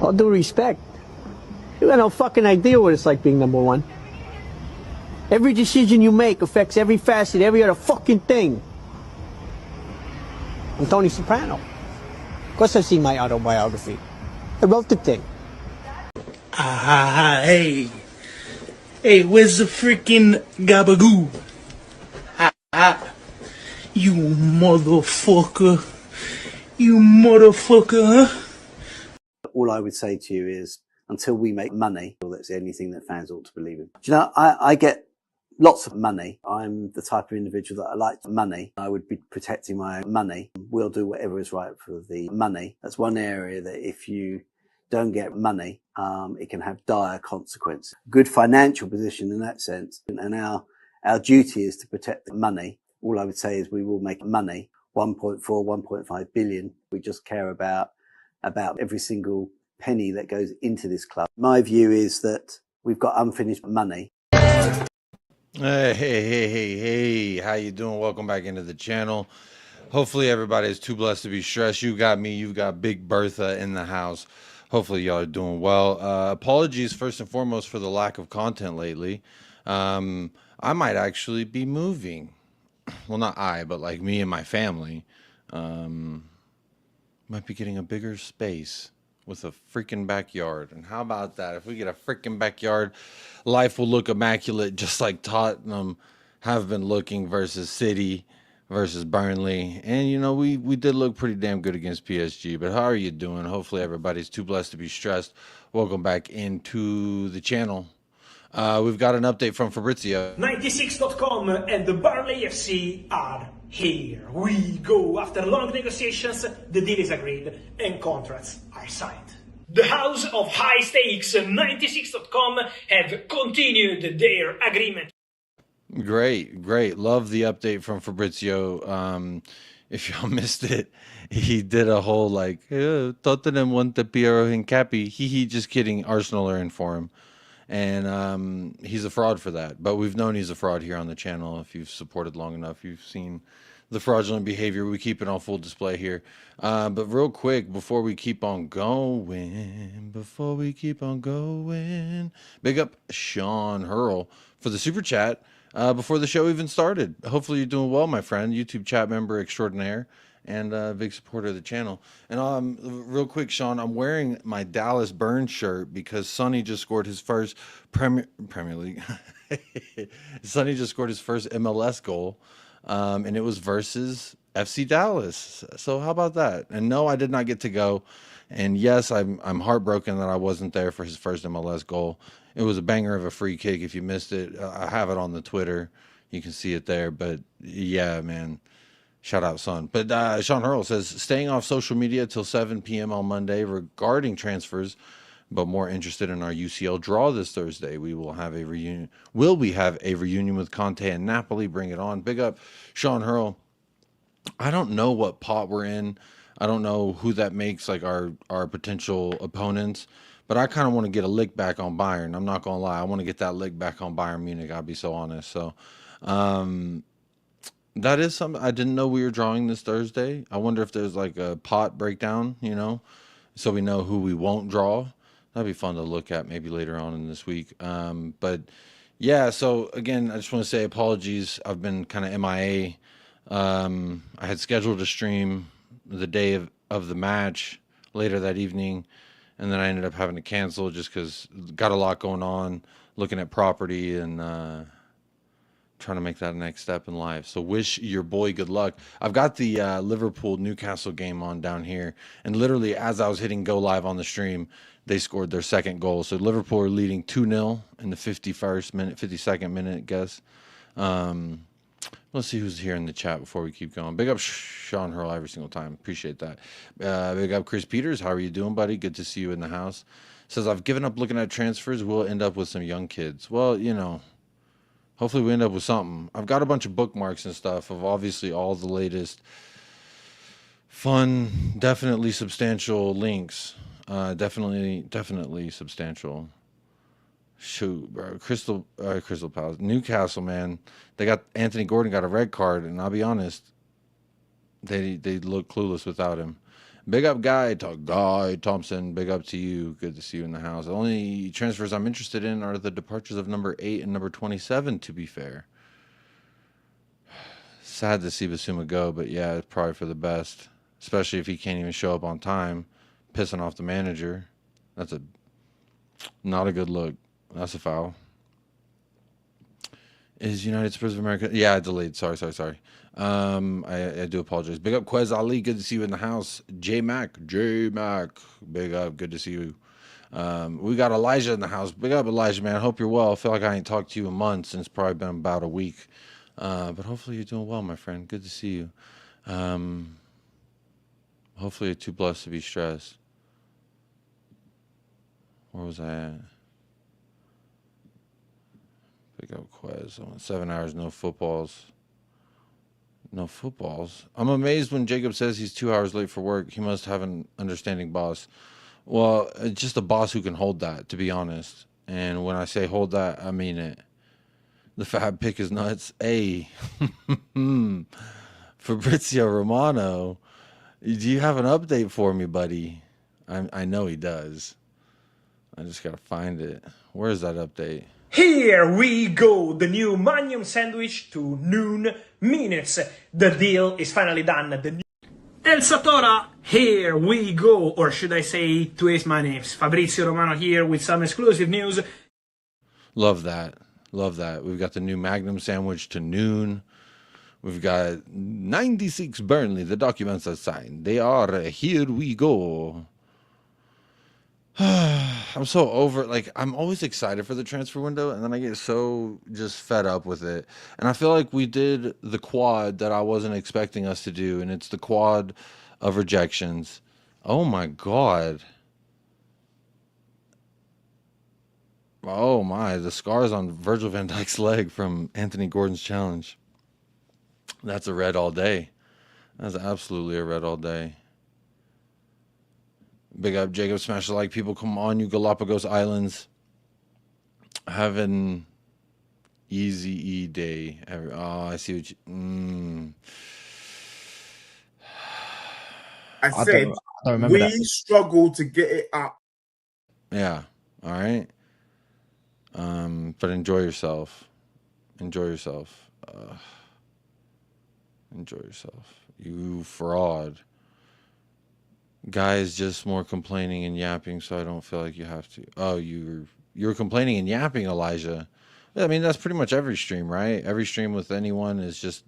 All due respect. You got no fucking idea what it's like being number one. Every decision you make affects every facet, every other fucking thing. I'm Tony Soprano. Of course I've seen my autobiography. I wrote the thing. Hey. Hey, where's the freaking gabagoo? You motherfucker. You motherfucker, huh? All I would say to you is, until we make money, that's the only thing that fans ought to believe in. Do you know, I get lots of money. I'm the type of individual that I like money. I would be protecting my money. We'll do whatever is right for the money. That's one area that if you don't get money, it can have dire consequences. Good financial position in that sense. And our duty is to protect the money. All I would say is we will make money, 1.4, 1.5 billion. We just care about every single penny that goes into this club. My view is that we've got unfinished money. Hey, how you doing? Welcome back into the channel. Hopefully everybody is too blessed to be stressed. You got me, you've got Big Bertha in the house. Hopefully y'all are doing well. Apologies first and foremost for the lack of content lately. I might actually be moving. Well, not I, but like me and my family. Might be getting a bigger space with a freaking backyard. And how about that? If we get a freaking backyard, life will look immaculate, just like Tottenham have been looking versus City versus Burnley. And, you know, we did look pretty damn good against PSG. But how are you doing? Hopefully everybody's too blessed to be stressed. Welcome back into the channel. We've got an update from Fabrizio. 96.com and the Burnley FC are here. We go. After long negotiations, the deal is agreed and contracts are signed. The house of high stakes, 96.com, have continued their agreement. Great. Love the update from Fabrizio. If y'all missed it, he did a whole like, Tottenham want the Piero Hincapi. Just kidding. Arsenal are in for him. And he's a fraud for that. But we've known he's a fraud here on the channel. If you've supported long enough, you've seen the fraudulent behavior. We keep it on full display here. But real quick, before we keep on going, big up Sean Hurl for the super chat before the show even started. Hopefully you're doing well, my friend. YouTube chat member extraordinaire and a big supporter of the channel. And real quick, Sean, I'm wearing my Dallas Burns shirt because Sonny just scored his first Premier League. Sonny just scored his first MLS goal, and it was versus FC Dallas. So how about that? And no, I did not get to go. And yes, I'm heartbroken that I wasn't there for his first MLS goal. It was a banger of a free kick. If you missed it, I have it on the Twitter. You can see it there. But yeah, man. Shout out, son. But Sean Hurl says, staying off social media till 7 p.m. on Monday regarding transfers, but more interested in our UCL draw this Thursday. We will have a reunion. Will we have a reunion with Conte and Napoli? Bring it on. Big up, Sean Hurl. I don't know what pot we're in. I don't know who that makes like our potential opponents. But I kind of want to get a lick back on Bayern. I'm not going to lie. I want to get that lick back on Bayern Munich. I'll be so honest. So, that is something I didn't know we were drawing this Thursday. I wonder if there's like a pot breakdown, you know, so we know who we won't draw. That'd be fun to look at maybe later on in this week. But yeah, so again, I just want to say apologies. I've been kind of MIA. I had scheduled a stream the day of the match later that evening, and then I ended up having to cancel just because got a lot going on, looking at property and trying to make that next step in life. So wish your boy good luck. I've got the Liverpool Newcastle game on down here, and literally as I was hitting go live on the stream, they scored their second goal. So Liverpool are leading 2-0 in the 52nd minute, I guess. Let's see who's here in the chat before we keep going. Big up Sean Hurl every single time. Appreciate that. Big up Chris Peters. How are you doing, buddy? Good to see you in the house. Says, I've given up looking at transfers. We'll end up with some young kids. Well, you know, hopefully we end up with something. I've got a bunch of bookmarks and stuff of obviously all the latest fun, definitely substantial links. Definitely substantial. Shoot, bro. Crystal Palace. Newcastle, man. They got Anthony Gordon got a red card, and I'll be honest, they look clueless without him. Big up, Guy Thompson. Big up to you. Good to see you in the house. The only transfers I'm interested in are the departures of number 8 and number 27, to be fair. Sad to see Basuma go, but yeah, it's probably for the best. Especially if he can't even show up on time, pissing off the manager. That's not a good look. That's a foul. Is United Spurs of America? Yeah, I delayed. Sorry. I do apologize. Big up Quez Ali. Good to see you in the house. J Mac. Big up. Good to see you. We got Elijah in the house. Big up, Elijah, man. Hope you're well. I feel like I ain't talked to you in months, and it's probably been about a week. But hopefully you're doing well, my friend. Good to see you. Hopefully you're too blessed to be stressed. Where was I at? Big up Quez. 7 hours, no footballs. No footballs? I'm amazed when Jacob says he's 2 hours late for work. He must have an understanding boss. Well, just a boss who can hold that, to be honest. And when I say hold that, I mean it. The fab pick is nuts. Hey, Fabrizio Romano, do you have an update for me, buddy? I know he does. I just got to find it. Where's that update? Here we go, the new Magnum sandwich to noon minutes. The deal is finally done. El Satora, here we go, or should I say twist my names. Fabrizio Romano here with some exclusive news. Love that. We've got the new Magnum sandwich to noon. We've got 96 Burnley. The documents are signed. They are. Here we go. I'm so over it. Like, I'm always excited for the transfer window, and then I get so just fed up with it. And I feel like we did the quad that I wasn't expecting us to do, and it's the quad of rejections. Oh my God. Oh my, the scars on Virgil van Dijk's leg from Anthony Gordon's challenge. That's a red all day. That's absolutely a red all day. Big up Jacob Smash the Like. People, come on, you Galapagos Islands. Have an easy E day. Oh, I see what you... I said don't remember that. struggled to get it up. Yeah, all right. But enjoy yourself. Enjoy yourself. You fraud. Guy is just more complaining and yapping, so I don't feel like you have to. Oh, you're complaining and yapping, Elijah. I mean, that's pretty much every stream, right? Every stream with anyone is just...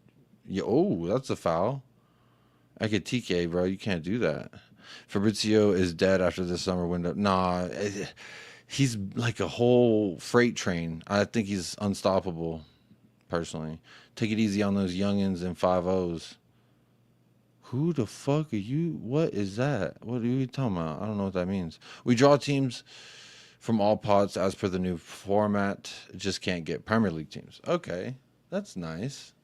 Oh, that's a foul. I could TK, bro. You can't do that. Fabrizio is dead after this summer window. Nah, he's like a whole freight train. I think he's unstoppable, personally. Take it easy on those youngins and 5-0s. Who the fuck are you? What is that? What are you talking about? I don't know what that means. We draw teams from all pots as per the new format. Just can't get Premier League teams. Okay, that's nice.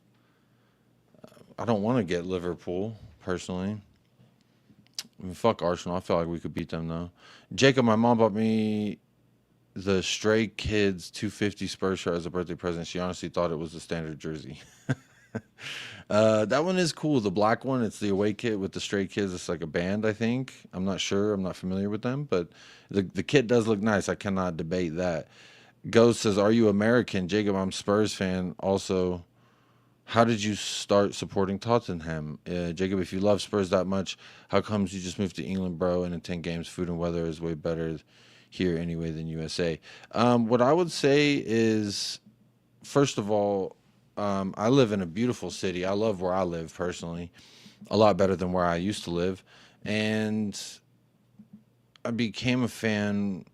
I don't want to get Liverpool, personally. I mean, fuck Arsenal. I feel like we could beat them, though. Jacob, my mom bought me the Stray Kids 250 Spurs shirt as a birthday present. She honestly thought it was the standard jersey. That one is cool. The black one, it's the away kit with the Stray Kids. It's like a band, I think. I'm not sure. I'm not familiar with them, but the kit does look nice. I cannot debate that. Ghost says, are you American? Jacob, I'm Spurs fan. Also, how did you start supporting Tottenham? Jacob, if you love Spurs that much, how comes you just moved to England, bro? And in 10 games, food and weather is way better here anyway than USA. What I would say is, first of all, I live in a beautiful city. I love where I live personally, a lot better than where I used to live. And I became a fan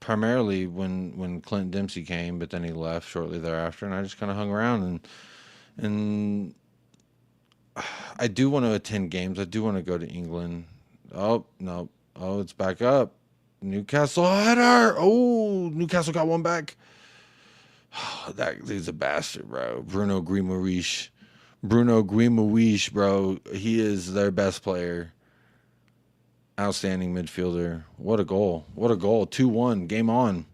primarily when Clint Dempsey came, but then he left shortly thereafter, and I just kind of hung around. And I do want to attend games. I do want to go to England. Oh, no. Oh, it's back up. Newcastle header. Oh, Newcastle got one back. Oh, that dude's a bastard, bro. Bruno Guimaraes, bro. He is their best player. Outstanding midfielder. What a goal. 2-1. Game on.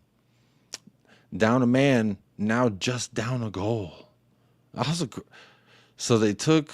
Down a man. Now just down a goal. So they took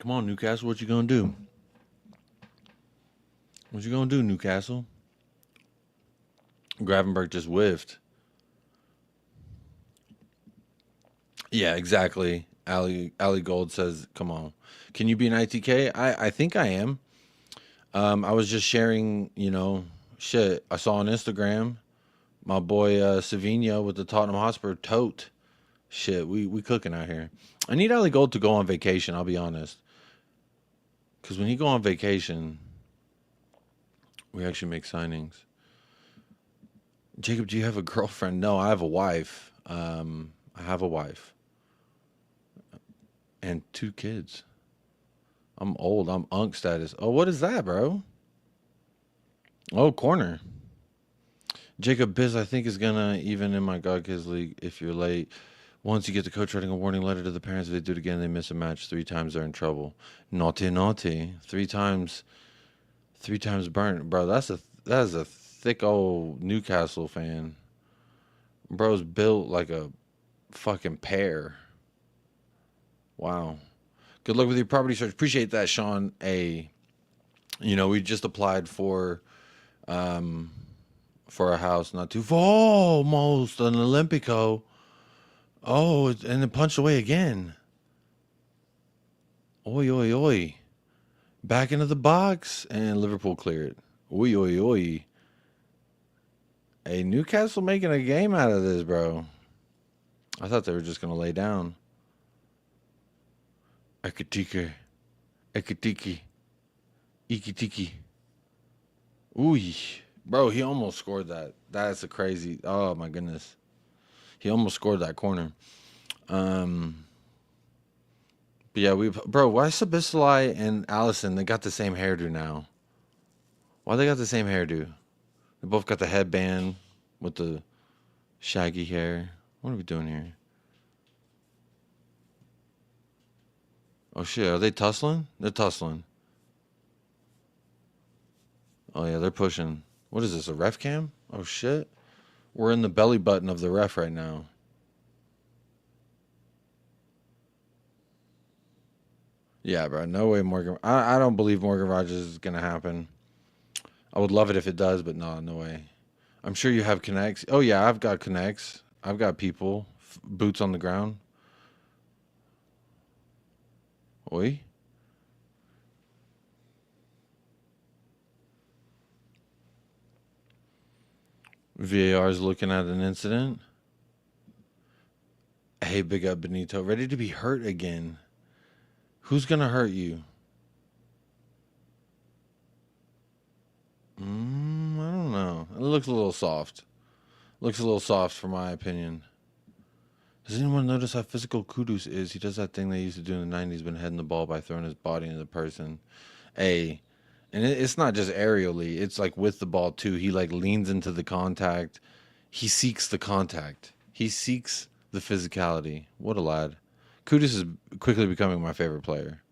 Come on, Newcastle. What you gonna do? What you gonna do, Newcastle? Gravenberg just whiffed. Yeah, exactly. Ali Gold says, "Come on, can you be an ITK?" I think I am. I was just sharing, shit. I saw on Instagram my boy Savinho with the Tottenham Hotspur tote. Shit, we cooking out here. I need Ali Gold to go on vacation. I'll be honest, because when he go on vacation, we actually make signings. Jacob, do you have a girlfriend? No, I have a wife. I have a wife and 2 kids. I'm old. I'm unk status. Oh, what is that, bro? Oh, corner. Jacob Biz, I think, is gonna even in my God Kids League. If you're late, once you get the coach writing a warning letter to the parents, if they do it again, they miss a match 3 times, they're in trouble. Naughty, naughty. 3 times burnt, bro. That is a thick old Newcastle fan. Bro's built like a fucking pear. Wow. Good luck with your property search. Appreciate that, Sean. We just applied for a house not too far. Almost an Olympico. Oh, and then punched away again. Oi, oi, oi. Back into the box, and Liverpool cleared. Oi, oi, oi. Hey, Newcastle making a game out of this, bro. I thought they were just going to lay down. Ekatiki. Ikitiki. Ooh, bro, he almost scored that. That's a crazy. Oh, my goodness. He almost scored that corner. But yeah, why Sabisalai and Allison, they got the same hairdo now? Why they got the same hairdo? They both got the headband with the shaggy hair. What are we doing here? Oh shit, are they tussling? They're tussling. Oh yeah, they're pushing. What is this, a ref cam? Oh shit. We're in the belly button of the ref right now. Yeah, bro. No way Morgan. I don't believe Morgan Rogers is going to happen. I would love it if it does, but no way. I'm sure you have connects. Oh, yeah, I've got connects. I've got people. Boots on the ground. Oi. VAR is looking at an incident. Hey, big up Benito. Ready to be hurt again. Who's going to hurt you? I don't know. It looks a little soft. Looks a little soft for my opinion. Does anyone notice how physical Kudus is? He does that thing they used to do in the 90s, been heading the ball by throwing his body into the person. And it's not just aerially. It's like with the ball too. He like leans into the contact. He seeks the contact. He seeks the physicality. What a lad. Kudus is quickly becoming my favorite player.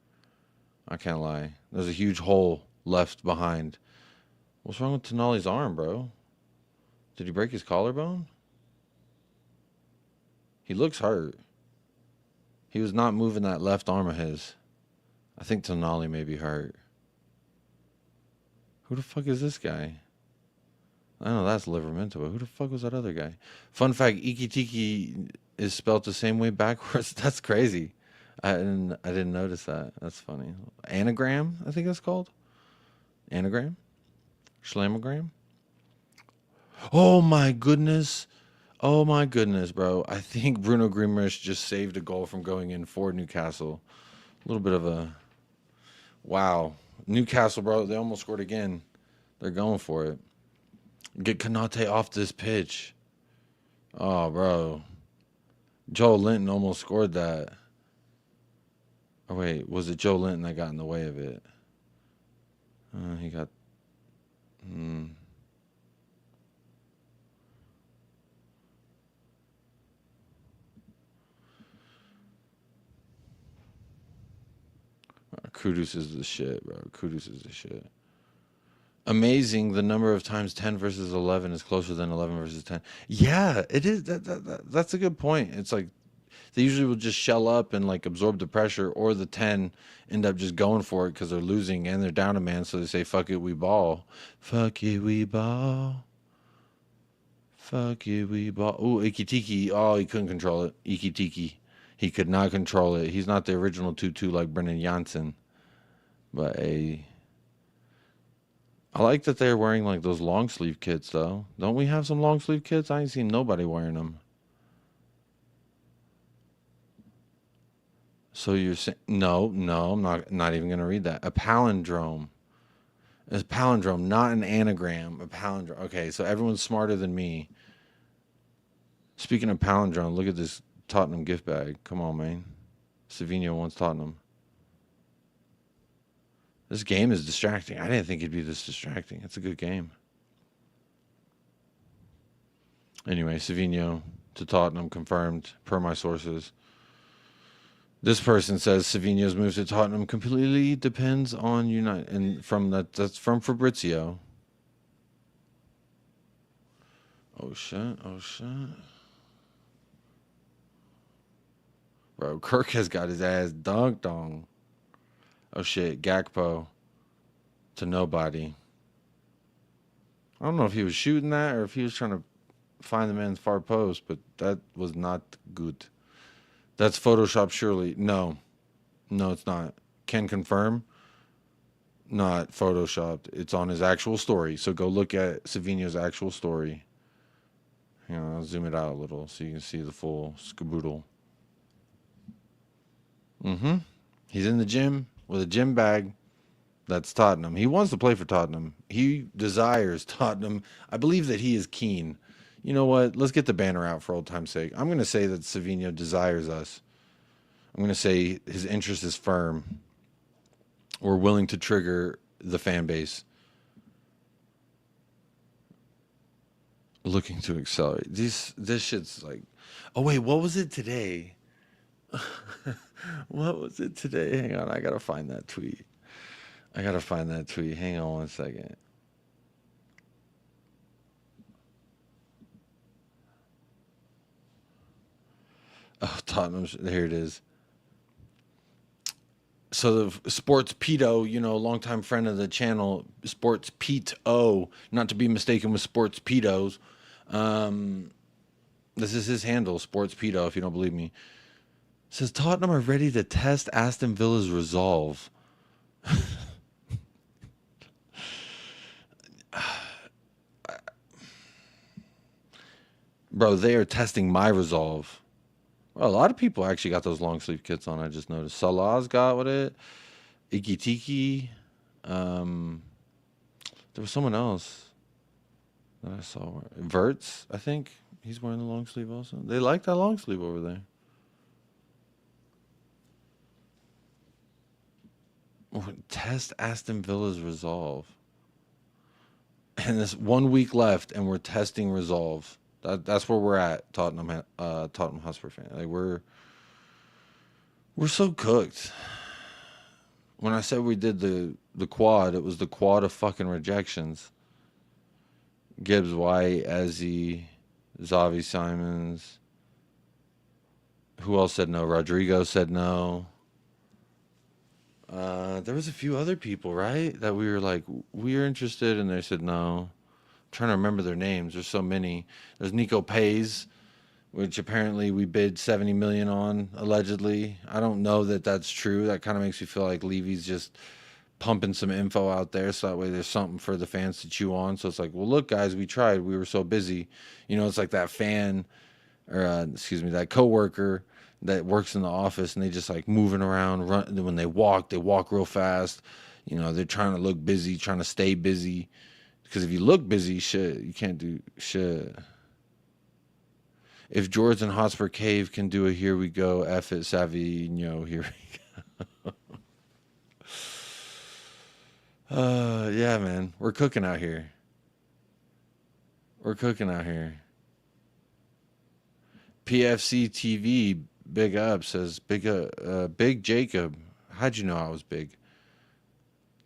I can't lie. There's a huge hole left behind. What's wrong with Tonali's arm, bro? Did he break his collarbone? He looks hurt. He was not moving that left arm of his. I think Tonali may be hurt. Who the fuck is this guy? I know that's Livermento, but who the fuck was that other guy? Fun fact, Ikitiki is spelled the same way backwards. That's crazy. I didn't notice that. That's funny. Anagram, I think it's called. Anagram? Schlamogram? Oh my goodness. Oh my goodness, bro. I think Bruno Guimaraes just saved a goal from going in for Newcastle. A little bit of a... Wow. Newcastle, bro, they almost scored again. They're going for it. Get Konate off this pitch. Oh, bro. Joe Linton almost scored that. Oh, wait. Was it Joe Linton that got in the way of it? He got... Kudus is the shit, bro. Kudus is the shit. Amazing the number of times 10 versus 11 is closer than 11 versus 10. Yeah, it is. That's a good point. It's like they usually will just shell up and like absorb the pressure, or the 10 end up just going for it because they're losing and they're down a man, so they say fuck it, we ball. Fuck it, we ball. Fuck it, we ball. Ooh, Ikitiki. Oh, he couldn't control it. Ikitiki. He could not control it. He's not the original 2-2 like Brennan Janssen. But I like that they're wearing like those long sleeve kits though. Don't we have some long sleeve kits? I ain't seen nobody wearing them. So you're saying no, I'm not even gonna read that. A palindrome. It's a palindrome, not an anagram. A palindrome. Okay, so everyone's smarter than me. Speaking of palindrome, look at this Tottenham gift bag. Come on, man. Savinho wants Tottenham. This game is distracting. I didn't think it'd be this distracting. It's a good game. Anyway, Savinho to Tottenham confirmed per my sources. This person says Savinho's move to Tottenham completely depends on United, and that's from Fabrizio. Oh shit! Bro, Kirk has got his ass dunked on. Oh shit, Gakpo to nobody. I don't know if he was shooting that or if he was trying to find the man's far post, but that was not good. That's Photoshop, surely. No, it's not. Can confirm. Not Photoshopped. It's on his actual story. So go look at Savinho's actual story. Hang on, I'll zoom it out a little so you can see the full scaboodle. He's in the gym with a gym bag. That's Tottenham. He wants to play for Tottenham. He desires Tottenham. I believe that he is keen. You know what? Let's get the banner out for old time's sake. I'm going to say that Savinho desires us. I'm going to say his interest is firm. We're willing to trigger the fan base. Looking to accelerate. This shit's like... Oh, wait, what was it today? What was it today? Hang on, I got to find that tweet. Hang on one second. Oh, Tottenham. Here it is. So the Sports Pedo, longtime friend of the channel, Sports Pete O, not to be mistaken with Sports Pedos. This is his handle, Sports Pedo, if you don't believe me. Says Tottenham are ready to test Aston Villa's resolve. Bro, they are testing my resolve. Well, a lot of people actually got those long sleeve kits on. I just noticed. Salah's got with it. Ikitiki. There was someone else that I saw. Verts, I think. He's wearing the long sleeve also. They like that long sleeve over there. Test Aston Villa's resolve. And there's 1 week left, and we're testing resolve. That's where we're at, Tottenham Hotspur fan. Like we're so cooked. When I said we did the quad, it was the quad of fucking rejections. Gibbs, White, Ezzy, Xavi Simons. Who else said no? Rodrigo said no. There was a few other people, right? That we were like, we're interested, and they said no. Trying to remember their names. There's so many. There's Nico Pays, which apparently we bid 70 million on, allegedly. I don't know that that's true. That kind of makes me feel like Levy's just pumping some info out there, so that way there's something for the fans to chew on. So it's like, well, look, guys, we tried. We were so busy. It's like that fan, or that coworker that works in the office, and they just like moving around. When they walk real fast. They're trying to look busy, trying to stay busy. Because if you look busy, shit, you can't do shit. If George and Hotspur Cave can do a here we go, F it, Savinho, here we go. Yeah, man. We're cooking out here. PFC TV, big up, says, Big Jacob. How'd you know I was big?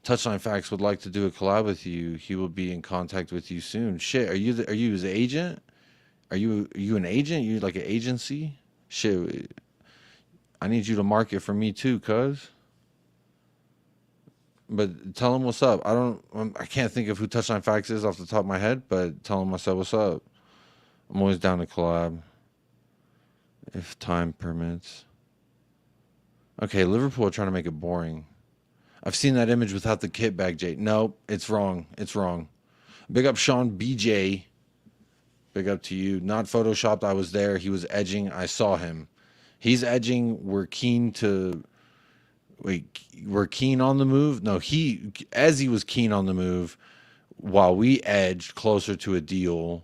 Touchline Facts would like to do a collab with you. He will be in contact with you soon. Shit, are you his agent? Are you an agent? You like an agency? Shit, I need you to mark it for me too, cuz. But tell him what's up. I can't think of who Touchline Facts is off the top of my head, but tell him I said what's up. I'm always down to collab if time permits. Okay, Liverpool are trying to make it boring. I've seen that image without the kit bag, Jay. Nope, it's wrong. It's wrong. Big up Sean BJ. Big up to you. Not photoshopped. I was there. He was edging. I saw him. He's edging. We're keen to... Wait, we're keen on the move? No, as he was keen on the move, while we edged closer to a deal...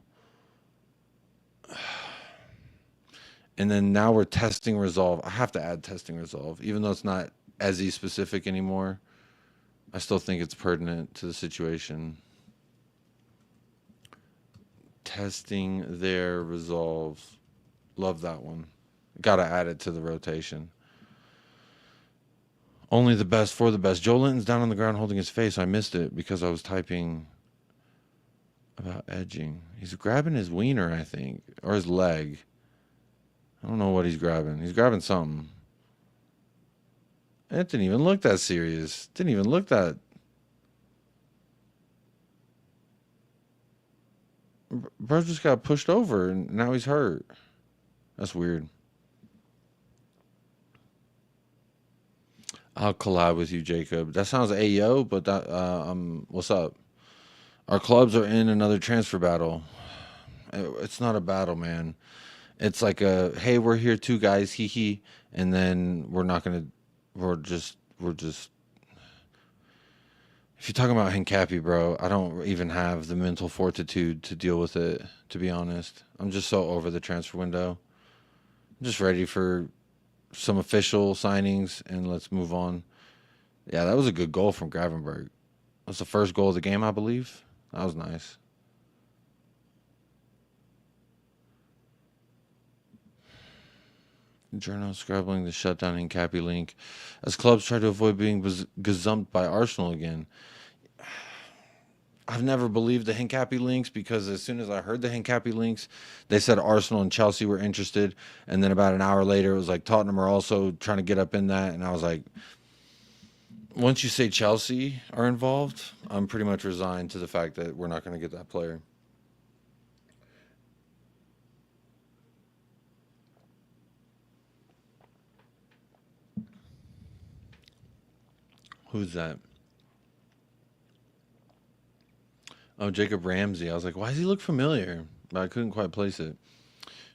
And then now we're testing resolve. I have to add testing resolve, even though it's not SE specific anymore. I still think it's pertinent to the situation. Testing their resolve. Love that one. Got to add it to the rotation. Only the best for the best. Joe Linton's down on the ground holding his face. I missed it because I was typing about edging. He's grabbing his wiener, I think, or his leg. I don't know what he's grabbing. He's grabbing something. It didn't even look that serious. Didn't even look that... Bro just got pushed over and now he's hurt. That's weird. I'll collab with you, Jacob. That sounds Ayo, but that what's up? Our clubs are in another transfer battle. It's not a battle, man. It's like a, hey, we're here too, guys, hee hee, and then we're just. If you're talking about Hincapi, bro, I don't even have the mental fortitude to deal with it, to be honest. I'm just so over the transfer window. I'm just ready for some official signings, and let's move on. Yeah, that was a good goal from Gravenberg. That's the first goal of the game, I believe. That was nice. Journal scrabbling the shutdown Hincapi link as clubs try to avoid being gazumped by Arsenal again. I've never believed the Hincapi links because as soon as I heard the Hincapi links, they said Arsenal and Chelsea were interested. And then about an hour later, it was like Tottenham are also trying to get up in that. And I was like, once you say Chelsea are involved, I'm pretty much resigned to the fact that we're not going to get that player. Who's that? Oh, Jacob Ramsey. I was like, why does he look familiar? But I couldn't quite place it.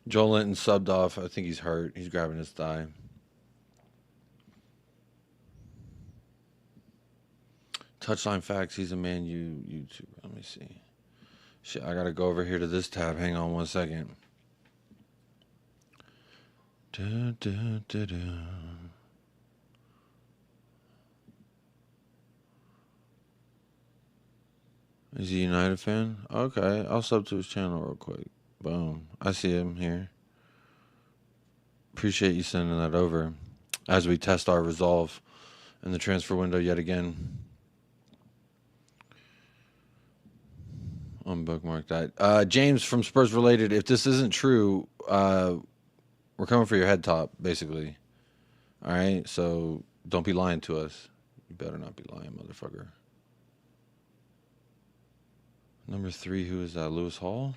Joel Linton subbed off. I think he's hurt. He's grabbing his thigh. Touchline Facts. He's a Man U YouTuber. Let me see. Shit, I got to go over here to this tab. Hang on one second. Is he a United fan? Okay, I'll sub to his channel real quick. Boom. I see him here. Appreciate you sending that over as we test our resolve in the transfer window yet again. Unbookmark that. James from Spurs Related, if this isn't true, we're coming for your head top, basically. All right? So don't be lying to us. You better not be lying, motherfucker. Number 3, who is that? Lewis Hall?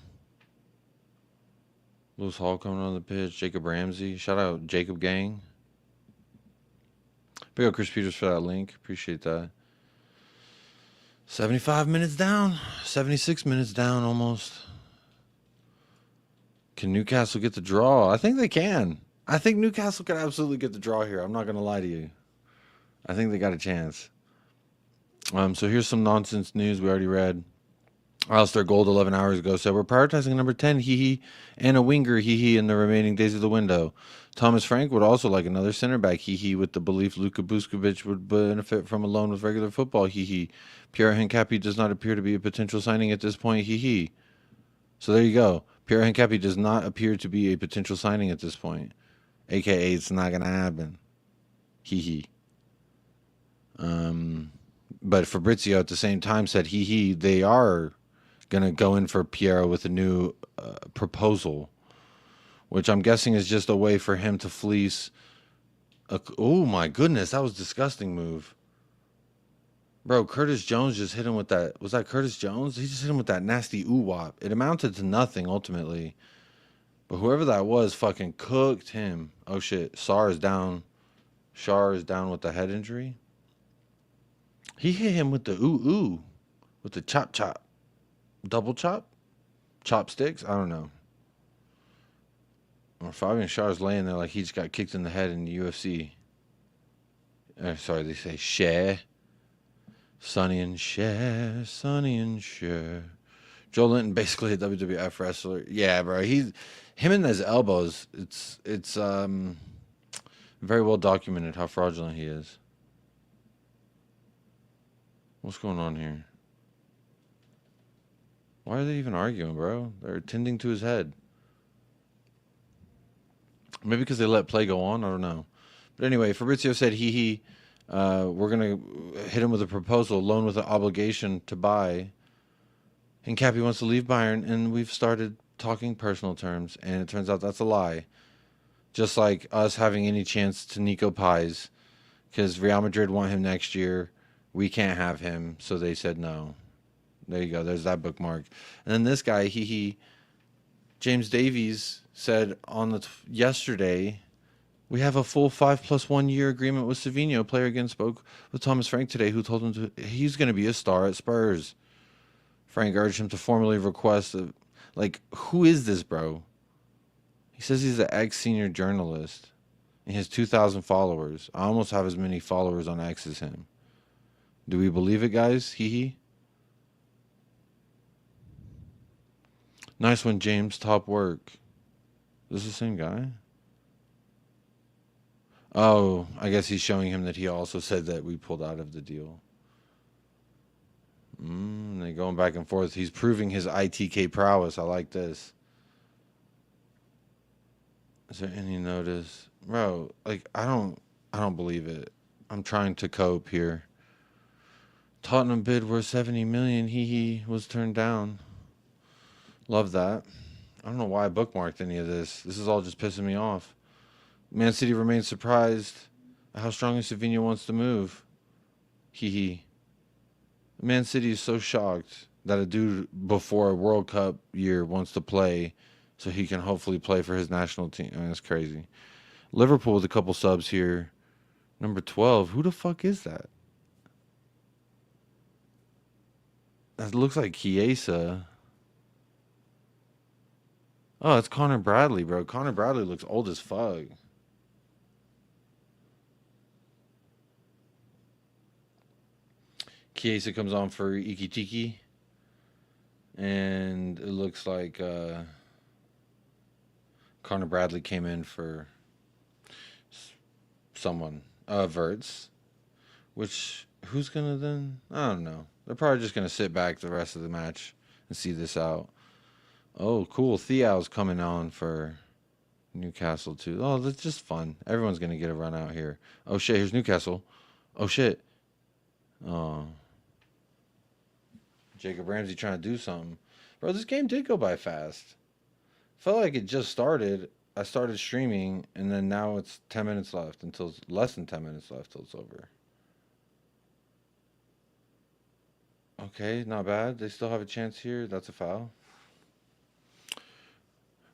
Lewis Hall coming on the pitch. Jacob Ramsey. Shout out Jacob Gang. Big up Chris Peters for that link. Appreciate that. 75 minutes down. 76 minutes down almost. Can Newcastle get the draw? I think they can. I think Newcastle can absolutely get the draw here. I'm not going to lie to you. I think they got a chance. So here's some nonsense news we already read. Alistair Gold 11 hours ago said, we're prioritizing number 10, hee-hee, and a winger, hee-hee, in the remaining days of the window. Thomas Frank would also like another center back, hee-hee, with the belief Luka Vuskovic would benefit from a loan with regular football, hee-hee. Pierre Hincapi does not appear to be a potential signing at this point, hee-hee. So there you go. Pierre Hincapi does not appear to be a potential signing at this point, a.k.a. it's not going to happen, hee-hee. But Fabrizio at the same time said, hee-hee, they are going to go in for Piero with a new proposal, which I'm guessing is just a way for him to fleece. Oh my goodness, that was a disgusting move. Bro, Curtis Jones just hit him with that. Was that Curtis Jones? He just hit him with that nasty ooh-wop. It amounted to nothing ultimately. But whoever that was fucking cooked him. Oh shit, Sarr is down. Shar is down with the head injury. He hit him with the ooh-ooh. With the chop-chop. Double chop? Chopsticks? I don't know. Or Fabian Shar's laying there like he just got kicked in the head in the UFC. Sorry, they say Cher. Sonny and Cher. Sonny and Cher. Joe Linton, basically a WWF wrestler. Yeah, bro. Him and his elbows, it's very well documented how fraudulent he is. What's going on here? Why are they even arguing, bro? They're tending to his head. Maybe because they let play go on. I don't know. But anyway, Fabrizio said we're going to hit him with a proposal, loan with an obligation to buy. And Cappy wants to leave Bayern, and we've started talking personal terms, and it turns out that's a lie. Just like us having any chance to Nico Pais, because Real Madrid want him next year. We can't have him, so they said no. There you go. There's that bookmark. And then this guy, James Davies said on yesterday, we have a full 5+1 year agreement with Savinho. Player again spoke with Thomas Frank today, who told him he's going to be a star at Spurs. Frank urged him to formally request who is this bro? He says he's an ex-senior journalist. He has 2,000 followers. I almost have as many followers on X as him. Do we believe it, guys? Nice one, James. Top work. Is this the same guy? Oh, I guess he's showing him that he also said that we pulled out of the deal. They're going back and forth. He's proving his ITK prowess. I like this. Is there any notice? Bro, I don't believe it. I'm trying to cope here. Tottenham bid worth 70 million. He was turned down. Love that. I don't know why I bookmarked any of this. This is all just pissing me off. Man City remains surprised at how strongly Savinho wants to move. Man City is so shocked that a dude before a World Cup year wants to play so he can hopefully play for his national team. I mean, that's crazy. Liverpool with a couple subs here. Number 12. Who the fuck is that? That looks like Chiesa. Oh, it's Connor Bradley, bro. Connor Bradley looks old as fuck. Chiesa comes on for Iki Tiki. And it looks like Connor Bradley came in for someone. Verts. Which, who's going to then? I don't know. They're probably just going to sit back the rest of the match and see this out. Oh, cool. Thiau's coming on for Newcastle, too. Oh, that's just fun. Everyone's going to get a run out here. Oh, shit. Here's Newcastle. Oh, shit. Oh. Jacob Ramsey trying to do something. Bro, this game did go by fast. Felt like it just started. I started streaming, and then now it's 10 minutes left until it's less than 10 minutes left till it's over. Okay, not bad. They still have a chance here. That's a foul.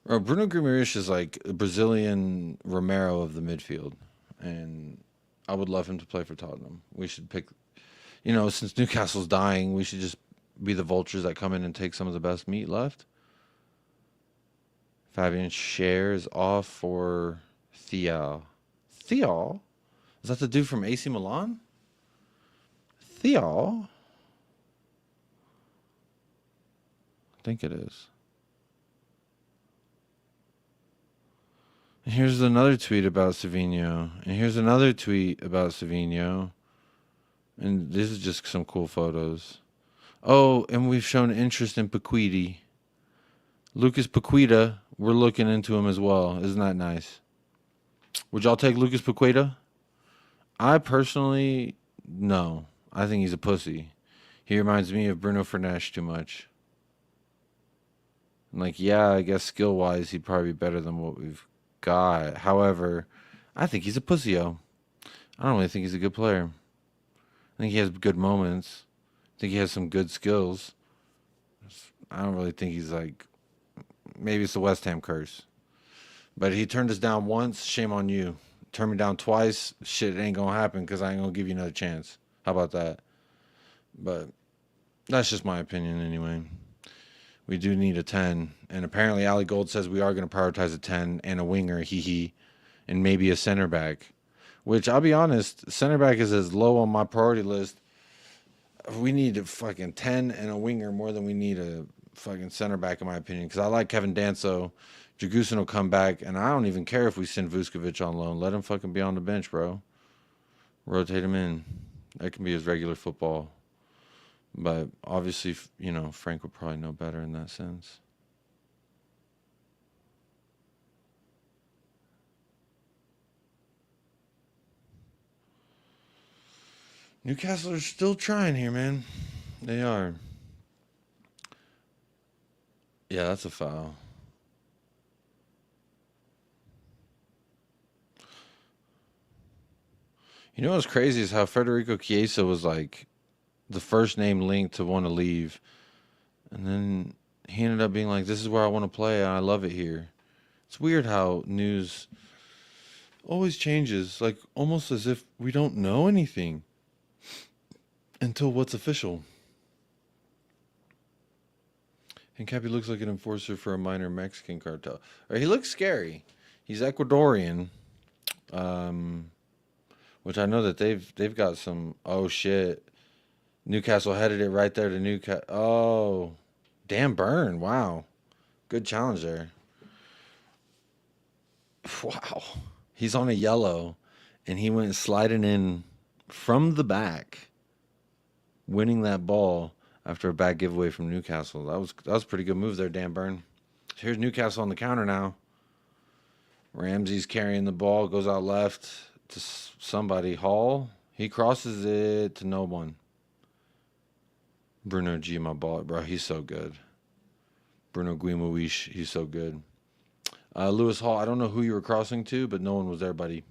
Bruno Guimaraes is like a Brazilian Romero of the midfield, and I would love him to play for Tottenham. We should pick, since Newcastle's dying, we should just be the vultures that come in and take some of the best meat left. Fabian Schär is off for Thiaw. Thiaw? Is that the dude from AC Milan? Thiaw? I think it is. And here's another tweet about Savinho. And here's another tweet about Savinho. And this is just some cool photos. Oh, and we've shown interest in Paqueta. Lucas Paqueta, we're looking into him as well. Isn't that nice? Would y'all take Lucas Paqueta? I personally, no. I think he's a pussy. He reminds me of Bruno Fernandes too much. And like, yeah, I guess skill wise, he'd probably be better than what we've got. However, I think he's a pussy-o. I don't really think he's a good player. I think he has good moments. I think he has some good skills. I don't really think he's like, maybe it's the West Ham curse. But he turned us down once, shame on you. Turn me down twice, shit ain't gonna happen because I ain't gonna give you another chance. How about that? But that's just my opinion anyway. We do need a 10. And apparently Ali Gold says we are going to prioritize a 10 and a winger, and maybe a center back. Which, I'll be honest, center back is as low on my priority list. We need a fucking 10 and a winger more than we need a fucking center back, in my opinion. Because I like Kevin Danso. Dragusin will come back, and I don't even care if we send Vuskovic on loan. Let him fucking be on the bench, bro. Rotate him in. That can be his regular football. But obviously, you know, Frank would probably know better in that sense. Newcastle are still trying here, man. They are. Yeah, that's a foul. You know what's crazy is how Federico Chiesa was like the first name linked to want to leave. And then he ended up being like, this is where I want to play. I love it here. It's weird how news always changes, like almost as if we don't know anything until what's official. And Cappy looks like an enforcer for a minor Mexican cartel. Or he looks scary. He's Ecuadorian, which I know that they've got some. Oh shit! Newcastle headed it right there to Newcastle. Oh, damn burn! Wow, good challenge there. Wow, he's on a yellow, and he went sliding in from the back, winning that ball after a bad giveaway from Newcastle. That was a pretty good move there, Dan Burn. Here's Newcastle on the counter now. Ramsey's carrying the ball, goes out left to somebody. Hall. He crosses it to no one. Bruno G, my ball, bro. He's so good. Bruno Guimaraes, he's so good. Lewis Hall, I don't know who you were crossing to, but no one was there, buddy.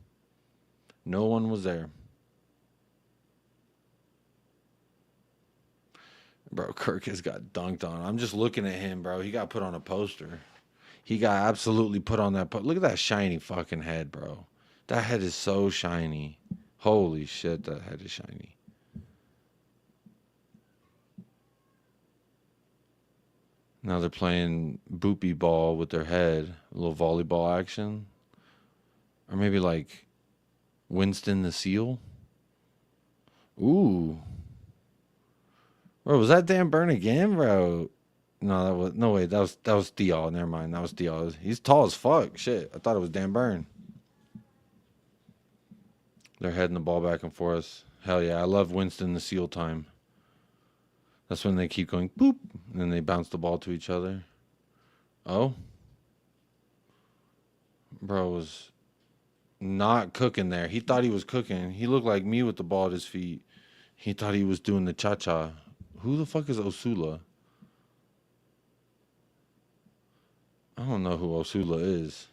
No one was there. Bro, Kirk has got dunked on. I'm just looking at him, bro. He got put on a poster. He got absolutely put on that. Look at that shiny fucking head, bro. That head is so shiny. Holy shit, that head is shiny. Now they're playing boopy ball with their head. A little volleyball action. Or maybe like Winston the Seal. Ooh. Bro, was that Dan Burn again, bro? No, that was no way. That was Dial. Never mind. That was Dial. He's tall as fuck. Shit. I thought it was Dan Burn. They're heading the ball back and forth. Hell yeah. I love Winston the Seal time. That's when they keep going boop, and then they bounce the ball to each other. Oh. Bro was not cooking there. He thought he was cooking. He looked like me with the ball at his feet. He thought he was doing the cha-cha. Who the fuck is Osula? I don't know who Osula is.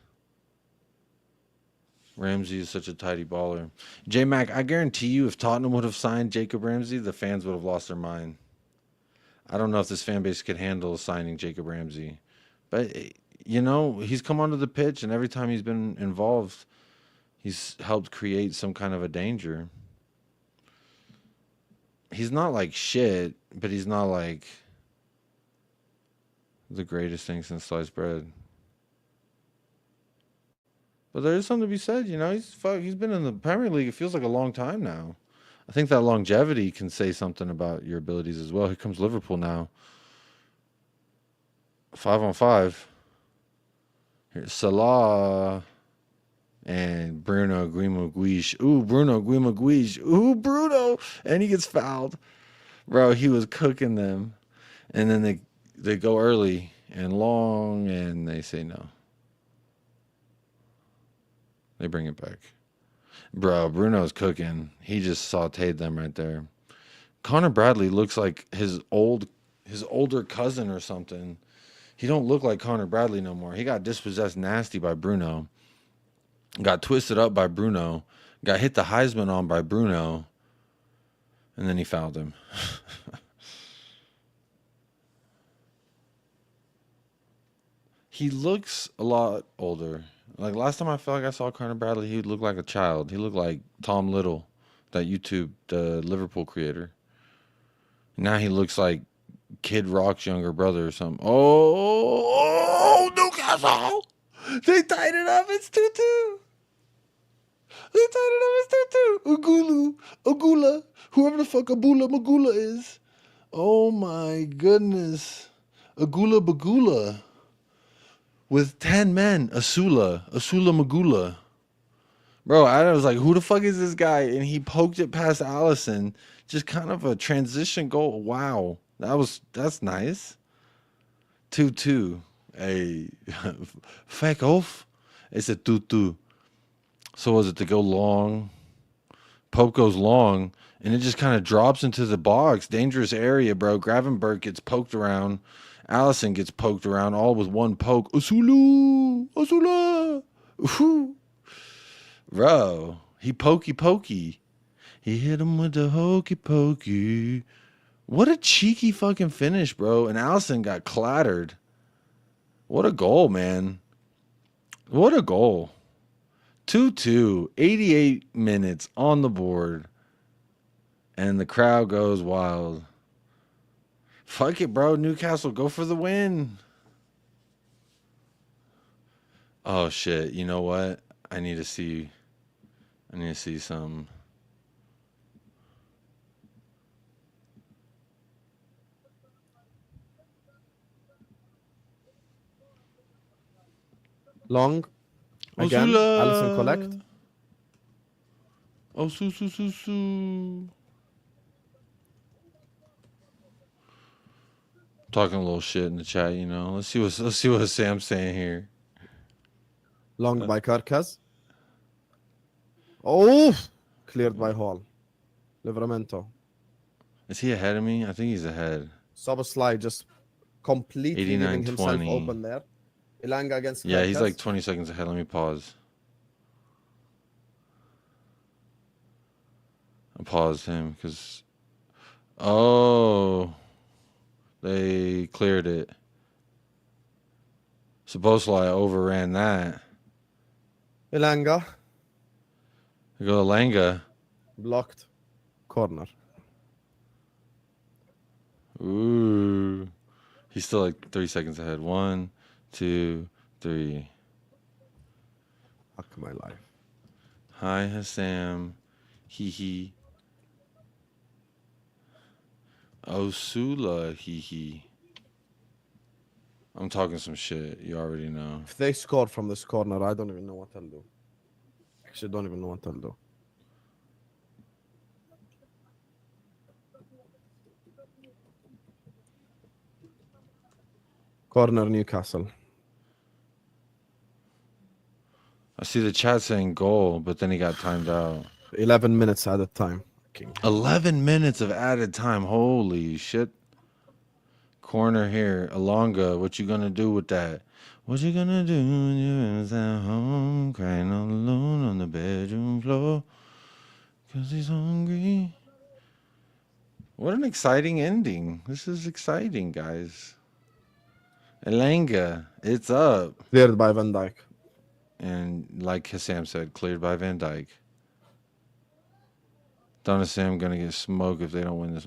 Ramsey is such a tidy baller. J-Mac, I guarantee you if Tottenham would have signed Jacob Ramsey, the fans would have lost their mind. I don't know if this fan base could handle signing Jacob Ramsey. But, you know, he's come onto the pitch, and every time he's been involved, he's helped create some kind of a danger. He's not like shit, but he's not like the greatest thing since sliced bread. But there is something to be said, you know. He's been in the Premier League, it feels like a long time now. I think that longevity can say something about your abilities as well. Here comes Liverpool now. 5-on-5. Here's Salah and Bruno Guimaraes. Ooh, Bruno Guimaraes. Ooh, Bruno. And he gets fouled. Bro, he was cooking them. And then they go early and long, and they say no. They bring it back. Bro, Bruno's cooking. He just sauteed them right there. Connor Bradley looks like his older cousin or something. He don't look like Connor Bradley no more. He got dispossessed nasty by Bruno. Got twisted up by Bruno. Got hit the Heisman on by Bruno. And then he fouled him. He looks a lot older. Like last time I felt like I saw Connor Bradley, he looked like a child. He looked like Tom Little, that YouTube, the Liverpool creator. Now he looks like Kid Rock's younger brother or something. Oh, Newcastle! They tied it up. It's 2-2. They tied it up. It's 2-2. Agula, whoever the fuck Abula Magula is. Oh my goodness. Agula Bagula. With 10 men. Asula Magula. Bro, I was like, who the fuck is this guy? And he poked it past Allison. Just kind of a transition goal. Wow. That's nice. 2-2. Hey, fuck off. It's a 2-2. So was it to go long? Pope goes long, and it just kind of drops into the box. Dangerous area, bro. Gravenberg gets poked around. Allison gets poked around, all with one poke. Asula! Ooh. Bro, he pokey. He hit him with the hokey pokey. What a cheeky fucking finish, bro. And Allison got clattered. What a goal, man. What a goal. 2-2, 88 minutes on the board. And the crowd goes wild. Fuck it, bro. Newcastle, go for the win. Oh, shit. You know what? I need to see some. Long. Again, Osula. Allison collect. Oh, su. Talking a little shit in the chat, you know. Let's see what Sam's saying here. Long by Carcas. Oh, cleared by Hall. Livramento. Is he ahead of me? I think he's ahead. Soboslai just completely leaving himself 89-20. open there. Ilanga against Carcas. Yeah, he's like 20 seconds ahead. Let me pause. I paused him because... Oh... They cleared it. Soboslai overran that. Ilanga. They go to Langa. Blocked. Corner. Ooh. He's still like 3 seconds ahead. 1, 2, 3. Fuck my life. Hi, Hassam. Hee hee. Osula, hee hee. I'm talking some shit. You already know. If they score from this corner, I don't even know what I'll do. Actually, don't even know what I'll do. Corner Newcastle. I see the chat saying goal, but then he got timed out. 11 minutes at a time. 11 minutes of added time. Holy shit. Corner here. Alonga, what you gonna do with that? What you gonna do when you're at home, crying all alone on the bedroom floor? Cause he's hungry. What an exciting ending. This is exciting, guys. Alanga, it's up. Cleared by Van Dijk. And like Hassam said, cleared by Van Dijk. Don and Sam gonna get smoked if they don't win this.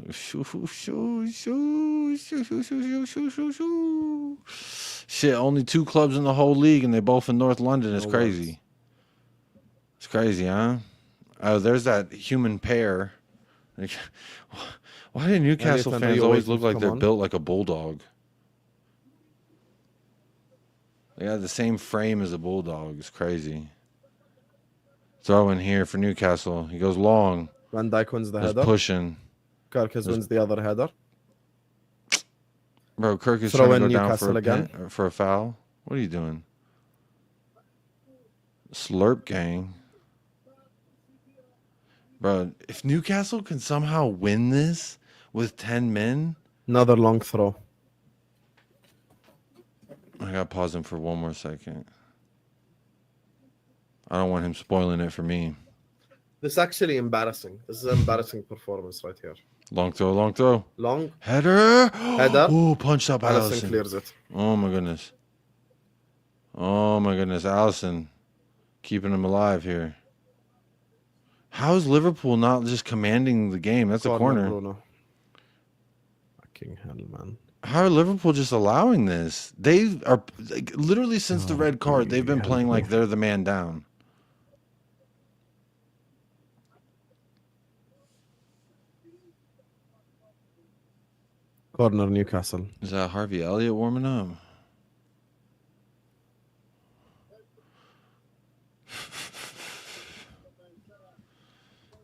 Shit, only 2 clubs in the whole league, and they both in North London. It's crazy. It's crazy, huh? Oh, there's that human pair. Why do Newcastle fans always look like they're built like a bulldog? They got the same frame as a bulldog. It's crazy. Throw in here for Newcastle. He goes long. Van Dijk wins the header. Pushing. Carcas wins the other header. Bro, Kirk is Throw trying to in go down Newcastle for again. for a foul. What are you doing? Slurp gang. Bro, if Newcastle can somehow win this with 10 men. Another long throw. I gotta pause him for one more second. I don't want him spoiling it for me. This is actually embarrassing. This is an embarrassing performance right here. Long throw, long throw. Long. Header. Header. Oh, punched up Allison Allison. clears it. Oh my goodness. Oh my goodness. Allison keeping him alive here. How is Liverpool not just commanding the game? That's a corner. Bruno. Fucking hell, man. How are Liverpool just allowing this? They are like, literally since the red card, they've been playing like they're the man down. Corner Newcastle. Is that Harvey Elliott warming up?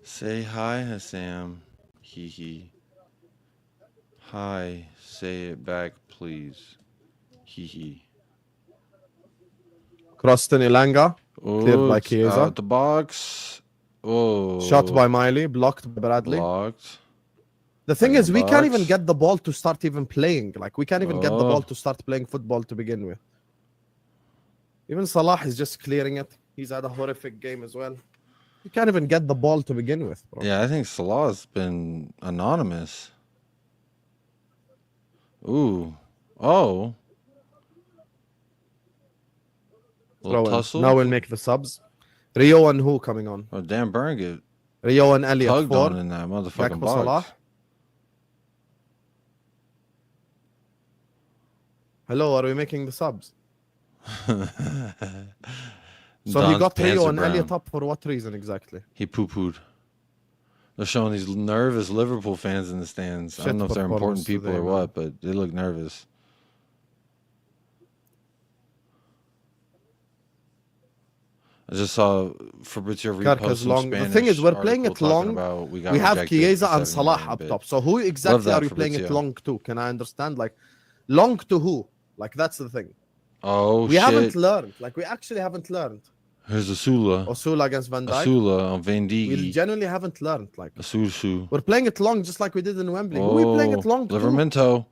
Say hi, Sam. Hee hee. Hi. Say it back, please. Hee hee. Crossed in Ilanga. Cleared by Chiesa. Out the box. Oh. Shot by Miley. Blocked by Bradley. Blocked. The thing is, we can't even box. get the ball to start even playing. Like, we can't even get the ball to start playing football to begin with. Even Salah is just clearing it. He's had a horrific game as well. You can't even get the ball to begin with, bro. Yeah, I think Salah's been anonymous. Ooh. Oh. Little tussle. Now we'll make the subs. Rio and who coming on? Oh, Dan Burn get Rio and Elliot. tugged 4. on in that motherfucking Gakpo, box. Salah. Hello, are we making the subs? So he Don's got pants Rio are and brown. Elliot up for what reason exactly? He poo-pooed. They're showing these nervous Liverpool fans in the stands. I Shit don't know if they're performance important people today, or man. what, but they look nervous. I just saw Fabrizio repost Karka's some long. Spanish The thing is, we're playing article it talking long. about We have rejected Chiesa for and 70 Salah million up bid. top. So who exactly that, are you playing it Fabrizio. long to? Can I understand? Like, long to who? Like, that's the thing. Oh, We shit. haven't learned. Like, we actually haven't learned. Here's Asula. Osula against Van Dijk. Asula on Van We Dijk. genuinely haven't learned. Like, Asusu. we're playing it long just like we did in Wembley. Who are we playing it long to? Livermento. A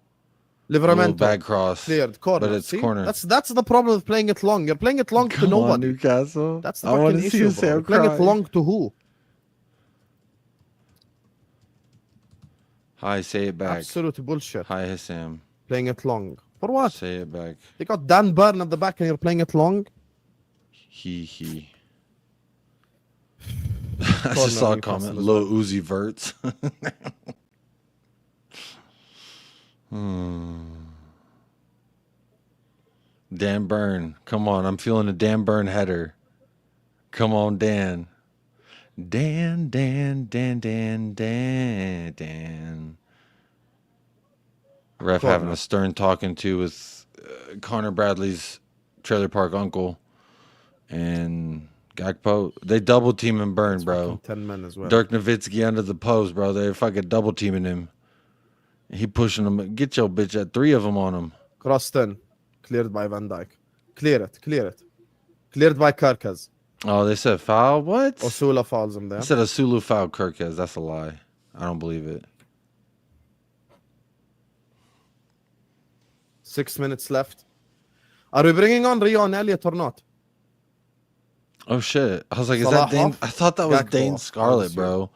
little Livermento. bad cross. Cleared. Corner. But it's See? corner. That's the problem with playing it long. You're playing it long to Come on, nobody. Newcastle. That's the I wanna fucking see issue, you, bro. Sam, You're playing it cry. long to who? Hi, say it back. Absolute bullshit. Hi, Hassam. Playing it long. For what? Say it back. You got Dan Burn at the back and you're playing it long? He. I just saw a comment. Low Uzi Verts. Dan Burn. Come on. I'm feeling a Dan Burn header. Come on, Dan. Dan. Ref having a stern talking to with Connor Bradley's trailer park uncle and Gakpo. They double team and Burn, bro. 10 men as well. Dirk Nowitzki under the post, bro. They're fucking double teaming him. He pushing him. Get your bitch at 3 of them on him. Crossed in. Cleared by Van Dijk. Clear it. Cleared by Karkas. Oh, they said foul? What? Osula fouls him there. They said a Sulu foul Kirkes. That's a lie. I don't believe it. 6 minutes left. Are we bringing on Rio and Elliot or not? Oh, shit. I was like, is Salah that Dane? off? I thought that was Gakpo Dane off, Scarlett, obviously. bro.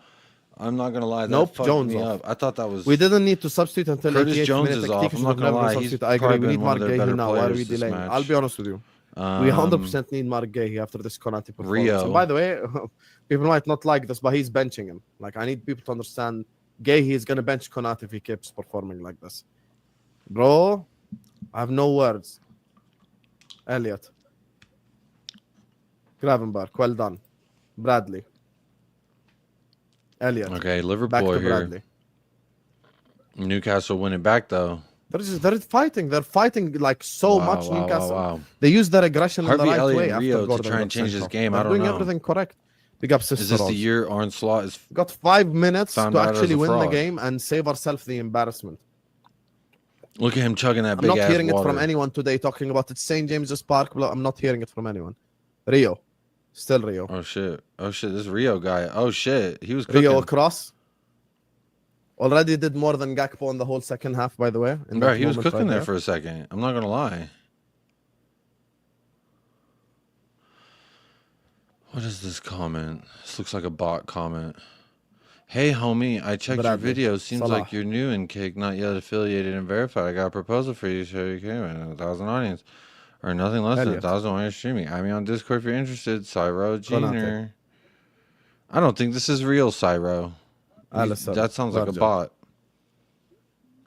I'm not going to lie. That Nope, fucked Jones me off. up. I thought that was... We didn't need to substitute until Curtis 88th Jones minute. is Like, off. Tikus I'm not would gonna never lie. substitute. He's I agree. probably We need been one Mark of their Gahey better now. Why are we players this delaying? match. I'll be honest with you. We 100% need Mark Gahey after this Konate performance. Rio. And by the way, people might not like this, but he's benching him. Like, I need people to understand Gahey is going to bench Konate if he keeps performing like this. Bro, I have no words. Elliot. Gravenberg, well done. Bradley. Elliot. Okay, Back Liverpool to here. Bradley. Newcastle winning back, though. They're fighting. They're fighting like so much. Newcastle. Wow. They use their aggression in Harvey the right Elliott way and after Rio to Gordon try and got change sent this off. game. They're I don't doing know. everything correct. Big up, Is this Sister the year Arne Slot is Got 5 minutes found to out as actually a win the fraud? game and save ourselves the embarrassment. Look at him chugging that I'm big not ass hearing water. it from anyone today talking about it. St. James's Park. I'm not hearing it from anyone. Rio. Still Rio. Oh shit. This Rio guy. Oh shit. He was cooking. Rio across. Already did more than Gakpo in the whole second half, by the way. Bro, he was cooking there for a second. I'm not gonna lie. What is this comment? This looks like a bot comment. Hey, homie, I checked your Bradley, video. Seems Salah. like you're new in Cake, not yet affiliated and verified. I got a proposal for you, so you came in 1,000 audience. Or nothing less than Elliot. 1,000 while you're streaming. Add me on Discord if you're interested. Cyro Konate. Jr. I don't think this is real, Cyro. Alisson. That sounds like a Virgil. bot.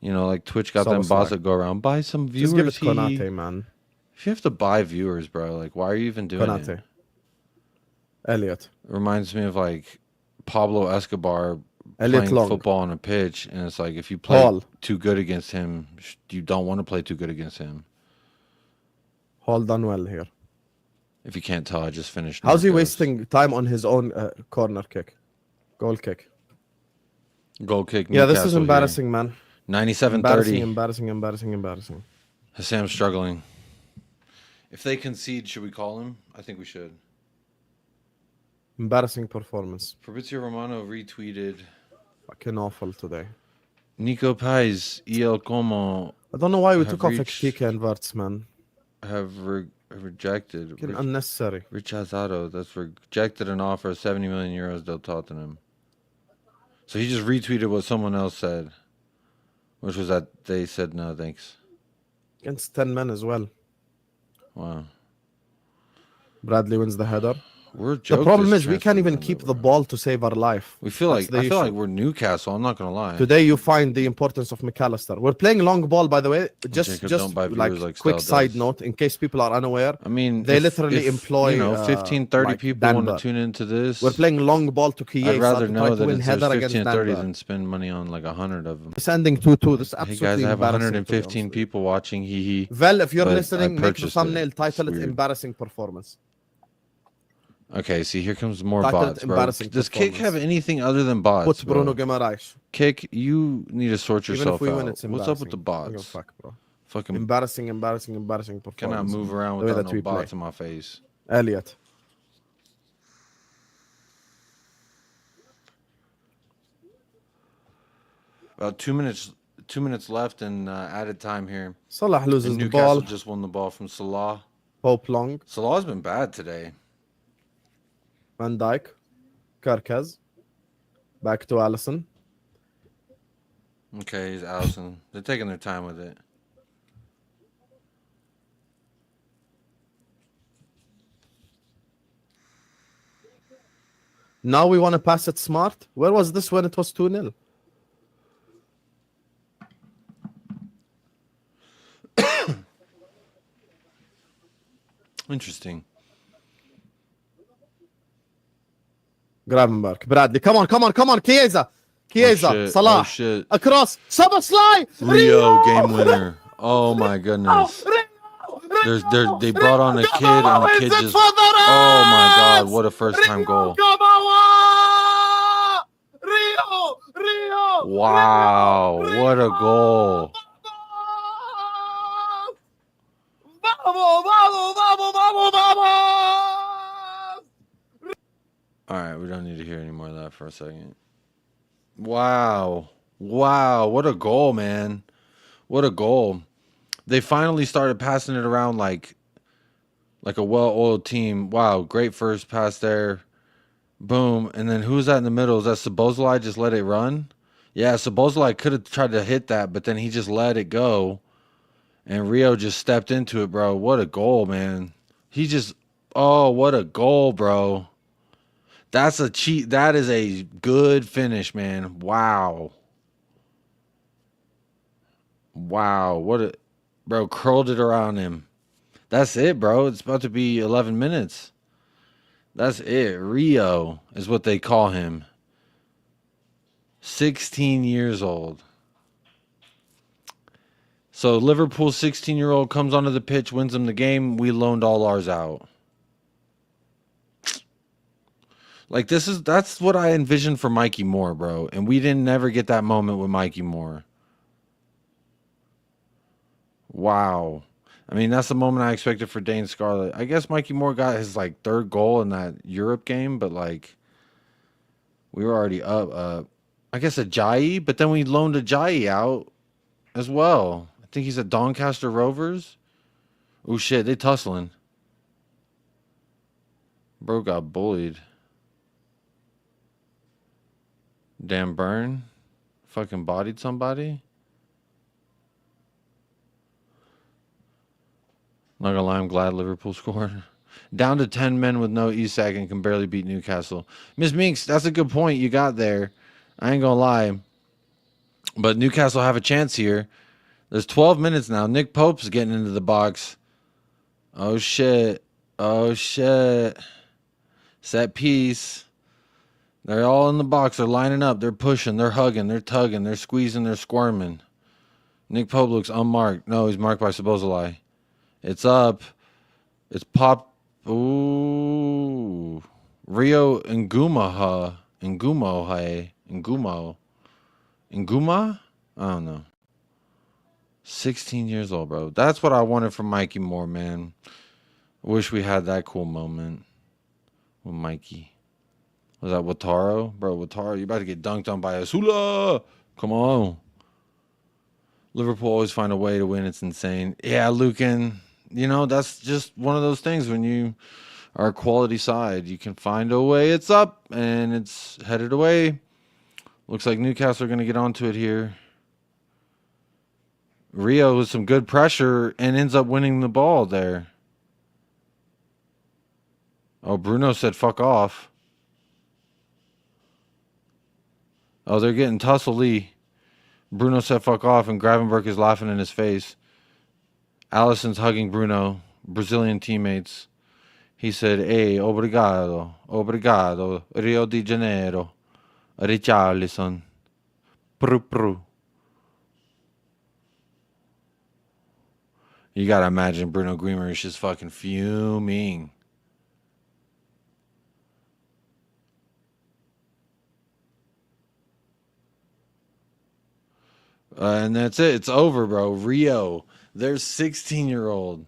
You know, like Twitch got So them it's bots like- that go around. Buy some viewers. Just give it hee hee. Konate, man. If you have to buy viewers, bro, like, why are you even doing Konate. it? Elliot. It reminds me of, like, Pablo Escobar Elliot playing Long. football on a pitch, and it's like, if you play Paul. too good against him, you don't want to play too good against him. Hold on well here. If you can't tell, I just finished. How's he Narcos. wasting time on his own corner kick? Goal kick. Goal kick. Yeah, this Newcastle is here. embarrassing, man. 97-30. Embarrassing. Hassam's struggling. If they concede, should we call him? I think we should. Embarrassing performance. Fabrizio Romano retweeted. Fucking awful today. Nico Pais, El Como I don't know why we Have took off reached- Ektika and Verts, man. have rejected. Fucking unnecessary. Rechazado. That's rejected an offer of 70 million euros del Tottenham. So he just retweeted what someone else said, which was that they said no thanks. Against 10 men as well. Wow. Bradley wins the header. We're The joked problem this is we can't even transfer keep window, the bro. ball to save our life. We feel That's like the I feel issue. like we're Newcastle. I'm not gonna lie. Today you find the importance of McAllister. We're playing long ball, by the way. Just Jacob, don't buy like viewers like quick Stell side does. note, in case people are unaware. I mean, They literally employ, you know 15, 30 like people Dan want to Burr. tune into this. We're playing long ball to Chiesa. I'd rather to know try to that win it's header there's against 15 and 30 Denver. than spend money on like 100 of them. It's ending 2-2. This is Hey absolutely guys, I have embarrassing, to be 115 honest. people watching. Hee hee. Vel, if you're But I listening, make the purchased it. thumbnail title It's it weird. embarrassing performance. Okay, see, here comes more Titled bots, bro. embarrassing Does Kick have performance. anything other than bots, Put Bruno bro? Guimaraes. Kick, you need to sort Even yourself if we out. win, it's What's up with the embarrassing. I don't give a bots? fuck, bro. Fucking Embarrassing performance. cannot move around the way without that no we play. bots in my face. Elliot. About 2 minutes left in added time here. Salah loses And the Newcastle ball. just won the ball from Salah. Pope Long. Salah's been bad today. Van Dijk. Karkaz. Back to Allison. Okay, he's Allison. They're taking their time with it. Now we want to pass it smart. Where was this when it was 2-0? Interesting. Gravenberg. Bradley. Come on. Chiesa. shit. Salah. Oh, shit. Across. Szoboszlai. Rio game winner. Oh my goodness. They brought on a kid and the kid just. Oh my god! What a first time goal! Rio. Wow! What a goal! All right, we don't need to hear any more of that for a second. Wow! What a goal, man! What a goal! They finally started passing it around like a well-oiled team. Wow, great first pass there. Boom. And then who's that in the middle? Is that Szoboszlai just let it run? Yeah, Szoboszlai could have tried to hit that, but then he just let it go. And Rio just stepped into it, bro. What a goal, man. What a goal, bro. That's a cheat. That is a good finish, man. Wow. Bro, curled it around him. That's it, bro. It's about to be 11 minutes. That's it. Rio is what they call him. 16 years old. So Liverpool's 16-year-old comes onto the pitch, wins them the game. We loaned all ours out. Like that's what I envisioned for Mikey Moore, bro. And we didn't never get that moment with Mikey Moore. Wow. I mean, that's the moment I expected for Dane Scarlett. I guess Mikey Moore got his like third goal in that Europe game, but like we were already up. I guess Ajayi, but then we loaned Ajayi out as well. I think he's at Doncaster Rovers. Oh shit, they tussling. Bro got bullied. Dan Burn fucking bodied somebody. Not gonna lie, I'm glad Liverpool scored. Down to 10 men with no ISAK and can barely beat Newcastle. Miss Minks, that's a good point you got there. I ain't gonna lie. But Newcastle have a chance here. There's 12 minutes now. Nick Pope's getting into the box. Oh, shit. Oh, shit. Set piece. They're all in the box. They're lining up. They're pushing. They're hugging. They're tugging. They're squeezing. They're squirming. Nick Pope looks unmarked. No, he's marked by Sabozalai. It's up. It's pop. Ooh. Rio Ngumaha. Ngumo. Nguma? I don't know. 16 years old, bro. That's what I wanted from Mikey Moore, man. Wish we had that cool moment with Mikey. Was that Wataro? Bro, Wataro, you're about to get dunked on by Asula. Come on. Liverpool always find a way to win. It's insane. Yeah, Lucan. You know, that's just one of those things when you are a quality side. You can find a way. It's up, and it's headed away. Looks like Newcastle are going to get onto it here. Rio with some good pressure and ends up winning the ball there. Oh, Bruno said fuck off. Oh, they're getting tussle-y. Bruno said fuck off, and Gravenberch is laughing in his face. Allison's hugging Bruno, Brazilian teammates. He said, hey, obrigado, Rio de Janeiro, Richarlison, pru. You gotta imagine Bruno Greener is just fucking fuming. And that's it. It's over, bro. Rio, their 16-year-old.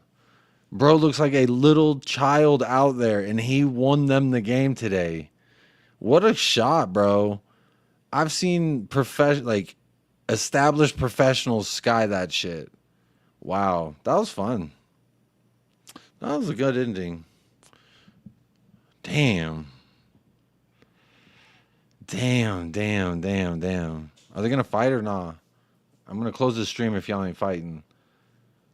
Bro looks like a little child out there, and he won them the game today. What a shot, bro. I've seen established professionals sky that shit. Wow, that was fun. That was a good ending. Damn. Are they going to fight or not? I'm going to close the stream if y'all ain't fighting.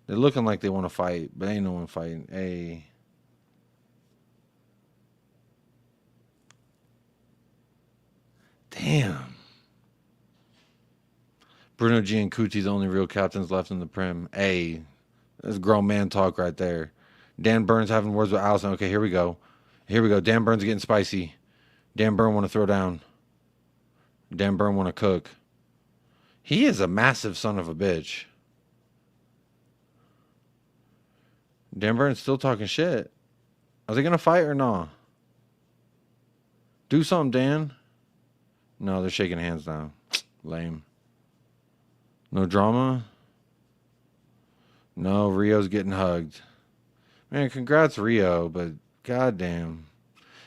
They're looking like they want to fight, but ain't no one fighting. Hey. Damn. Bruno Giancucci's the only real captains left in the Prem. Hey, that's grown man talk right there. Dan Burns having words with Allison. Okay, here we go. Dan Burns getting spicy. Dan Burn want to throw down. Dan Burn want to cook. He is a massive son of a bitch. Dan Burn's still talking shit. Are they going to fight or not? Do something, Dan. No, they're shaking hands now. Lame. No drama? No, Rio's getting hugged. Man, congrats, Rio, but goddamn.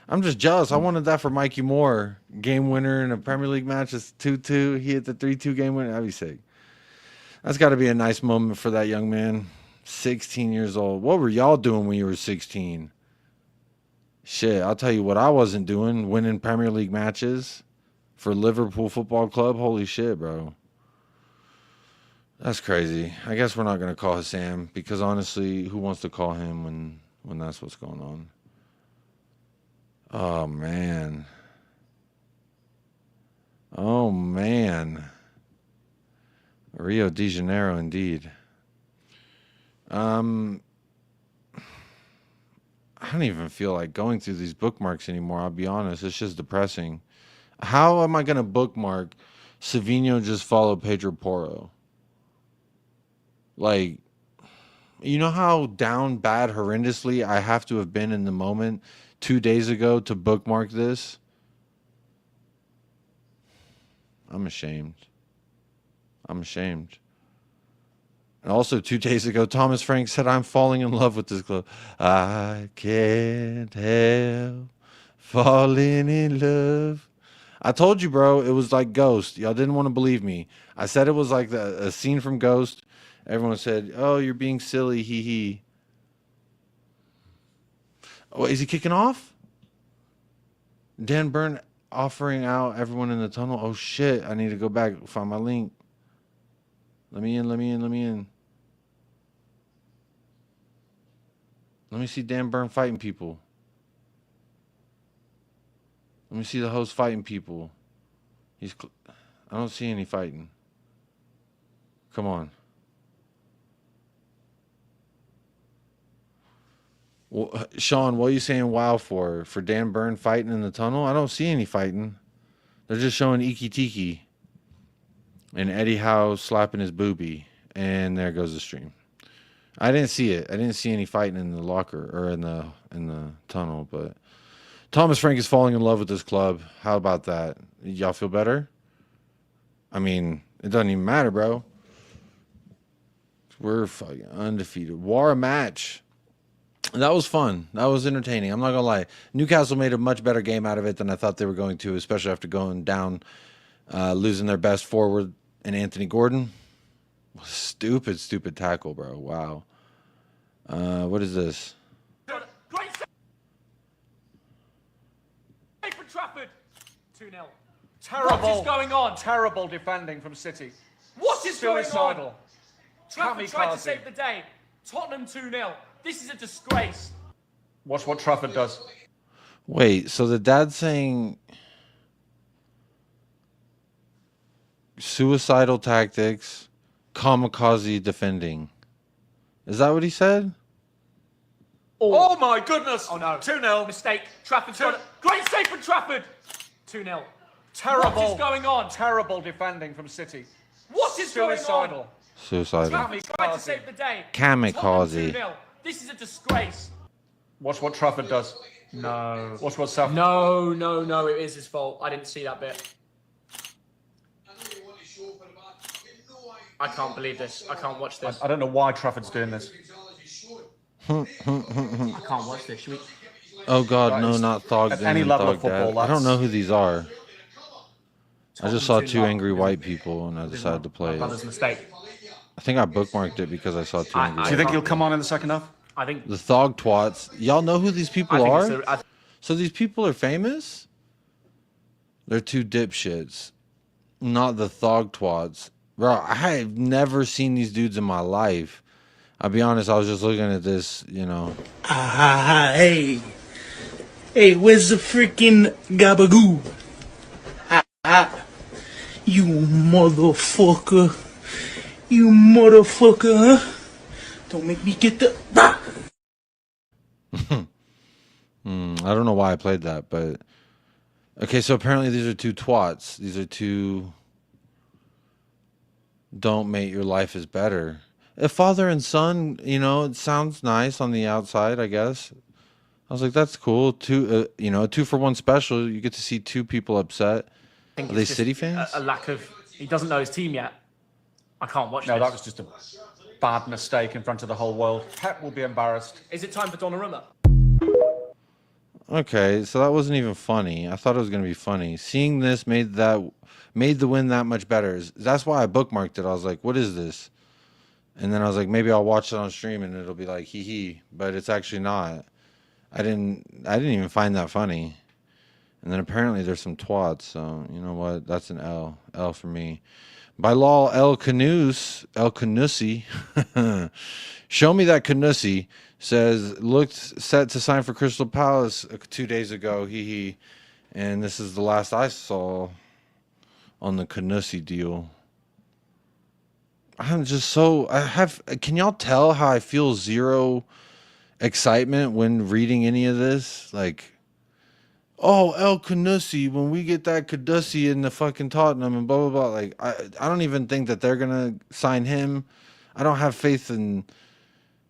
I'm just jealous. I wanted that for Mikey Moore. Game winner in a Premier League match. It's 2-2. He hit the 3-2 game winner. That'd be sick. That's got to be a nice moment for that young man. 16 years old. What were y'all doing when you were 16? Shit, I'll tell you what I wasn't doing. Winning Premier League matches for Liverpool Football Club. Holy shit, bro. That's crazy. I guess we're not going to call Hassam because honestly, who wants to call him when that's what's going on? Oh, man. Rio de Janeiro, indeed. I don't even feel like going through these bookmarks anymore. I'll be honest. It's just depressing. How am I going to bookmark Savinho just followed Pedro Porro? Like, you know how down bad horrendously I have to have been in the moment 2 days ago to bookmark this? I'm ashamed. And also 2 days ago, Thomas Frank said, I'm falling in love with this club. I can't help falling in love. I told you, bro, it was like Ghost. Y'all didn't want to believe me. I said it was like a scene from Ghost. Everyone said, oh, you're being silly, hee hee. Oh, is he kicking off? Dan Burn offering out everyone in the tunnel. Oh shit! I need to go back find my link. Let me in. Let me in. Let me in. Let me see Dan Burn fighting people. Let me see the host fighting people. I don't see any fighting. Come on. Well, Sean, what are you saying wow for? For Dan Burn fighting in the tunnel? I don't see any fighting. They're just showing Iki Tiki and Eddie Howe slapping his boobie. And there goes the stream. I didn't see it. I didn't see any fighting in the locker or in the tunnel, but Thomas Frank is falling in love with this club. How about that? Y'all feel better? I mean, it doesn't even matter, bro. We're fucking undefeated. War a match. That was fun. That was entertaining. I'm not gonna lie. Newcastle made a much better game out of it than I thought they were going to, especially after going down, losing their best forward in Anthony Gordon. Stupid tackle, bro. Wow. What is this? Great save for Trafford. 2-0. Terrible. What is going on? Terrible defending from City. What is Suicidal. going on? Trafford tried to Kamikaze. save the day. Tottenham 2-0. This is a disgrace. Watch what Trafford does. Wait, so the dad's saying suicidal tactics, kamikaze defending. Is that what he said? Oh my goodness. Oh no. 2-0. Mistake. Trafford's got it. Great save for Trafford. 2-0. Terrible. What is going on? Terrible defending from City. What is going on? Suicidal. Suicidal. Trafford tried to save the day. Kamikaze. Tottenham 2-0. This is a disgrace. Watch what Trafford does. No. Watch what South. No, it is his fault. I didn't see that bit. I can't believe this. I can't watch this. I don't know why Trafford's doing this. I can't watch this. Should we... Oh God, no, not Thog At Dan any and level Thog of football, Dad. I don't that's- know who these are. I just saw two 2-0. angry white people and I decided to play That was it. a mistake. I think I bookmarked it because I saw two angry Do you white think he'll come on in the second half? I think... The Thog Twats. Y'all know who these people I are? think it's So these people are famous? They're two dipshits. Not the Thog Twats. Bro, I have never seen these dudes in my life. I'll be honest, I was just looking at this, you know. Hey. Hey, where's the freaking gabagoo? You motherfucker. You motherfucker, huh? Don't make me get the... I don't know why I played that, but... Okay, so apparently these are two twats. These are two... Don't mate your life is better. A father and son, you know, it sounds nice on the outside, I guess. I was like, that's cool. Two, you know, 2-for-1 special. You get to see two people upset. I think Are they it's just City fans? A lack of... He doesn't know his team yet. I can't watch No, this. that was just a bad mistake in front of the whole world. Pep will be embarrassed. Is it time for Donnarumma? Okay, so that wasn't even funny. I thought it was going to be funny. Seeing this made the win that much better. That's why I bookmarked it. I was like, what is this? And then I was like, maybe I'll watch it on stream and it'll be like, hee hee. But it's actually not. I didn't even find that funny. And then apparently there's some twats. So, you know what? That's an L. L for me. By law, El Canusi, show me that Canusi, says, looked set to sign for Crystal Palace 2 days ago. Hee. And this is the last I saw on the Canusi deal. I'm just so... Can y'all tell how I feel zero excitement when reading any of this? Like... Oh, El Canusi, when we get that Cadusi in the fucking Tottenham and blah, blah, blah. Like, I don't even think that they're going to sign him. I don't have faith in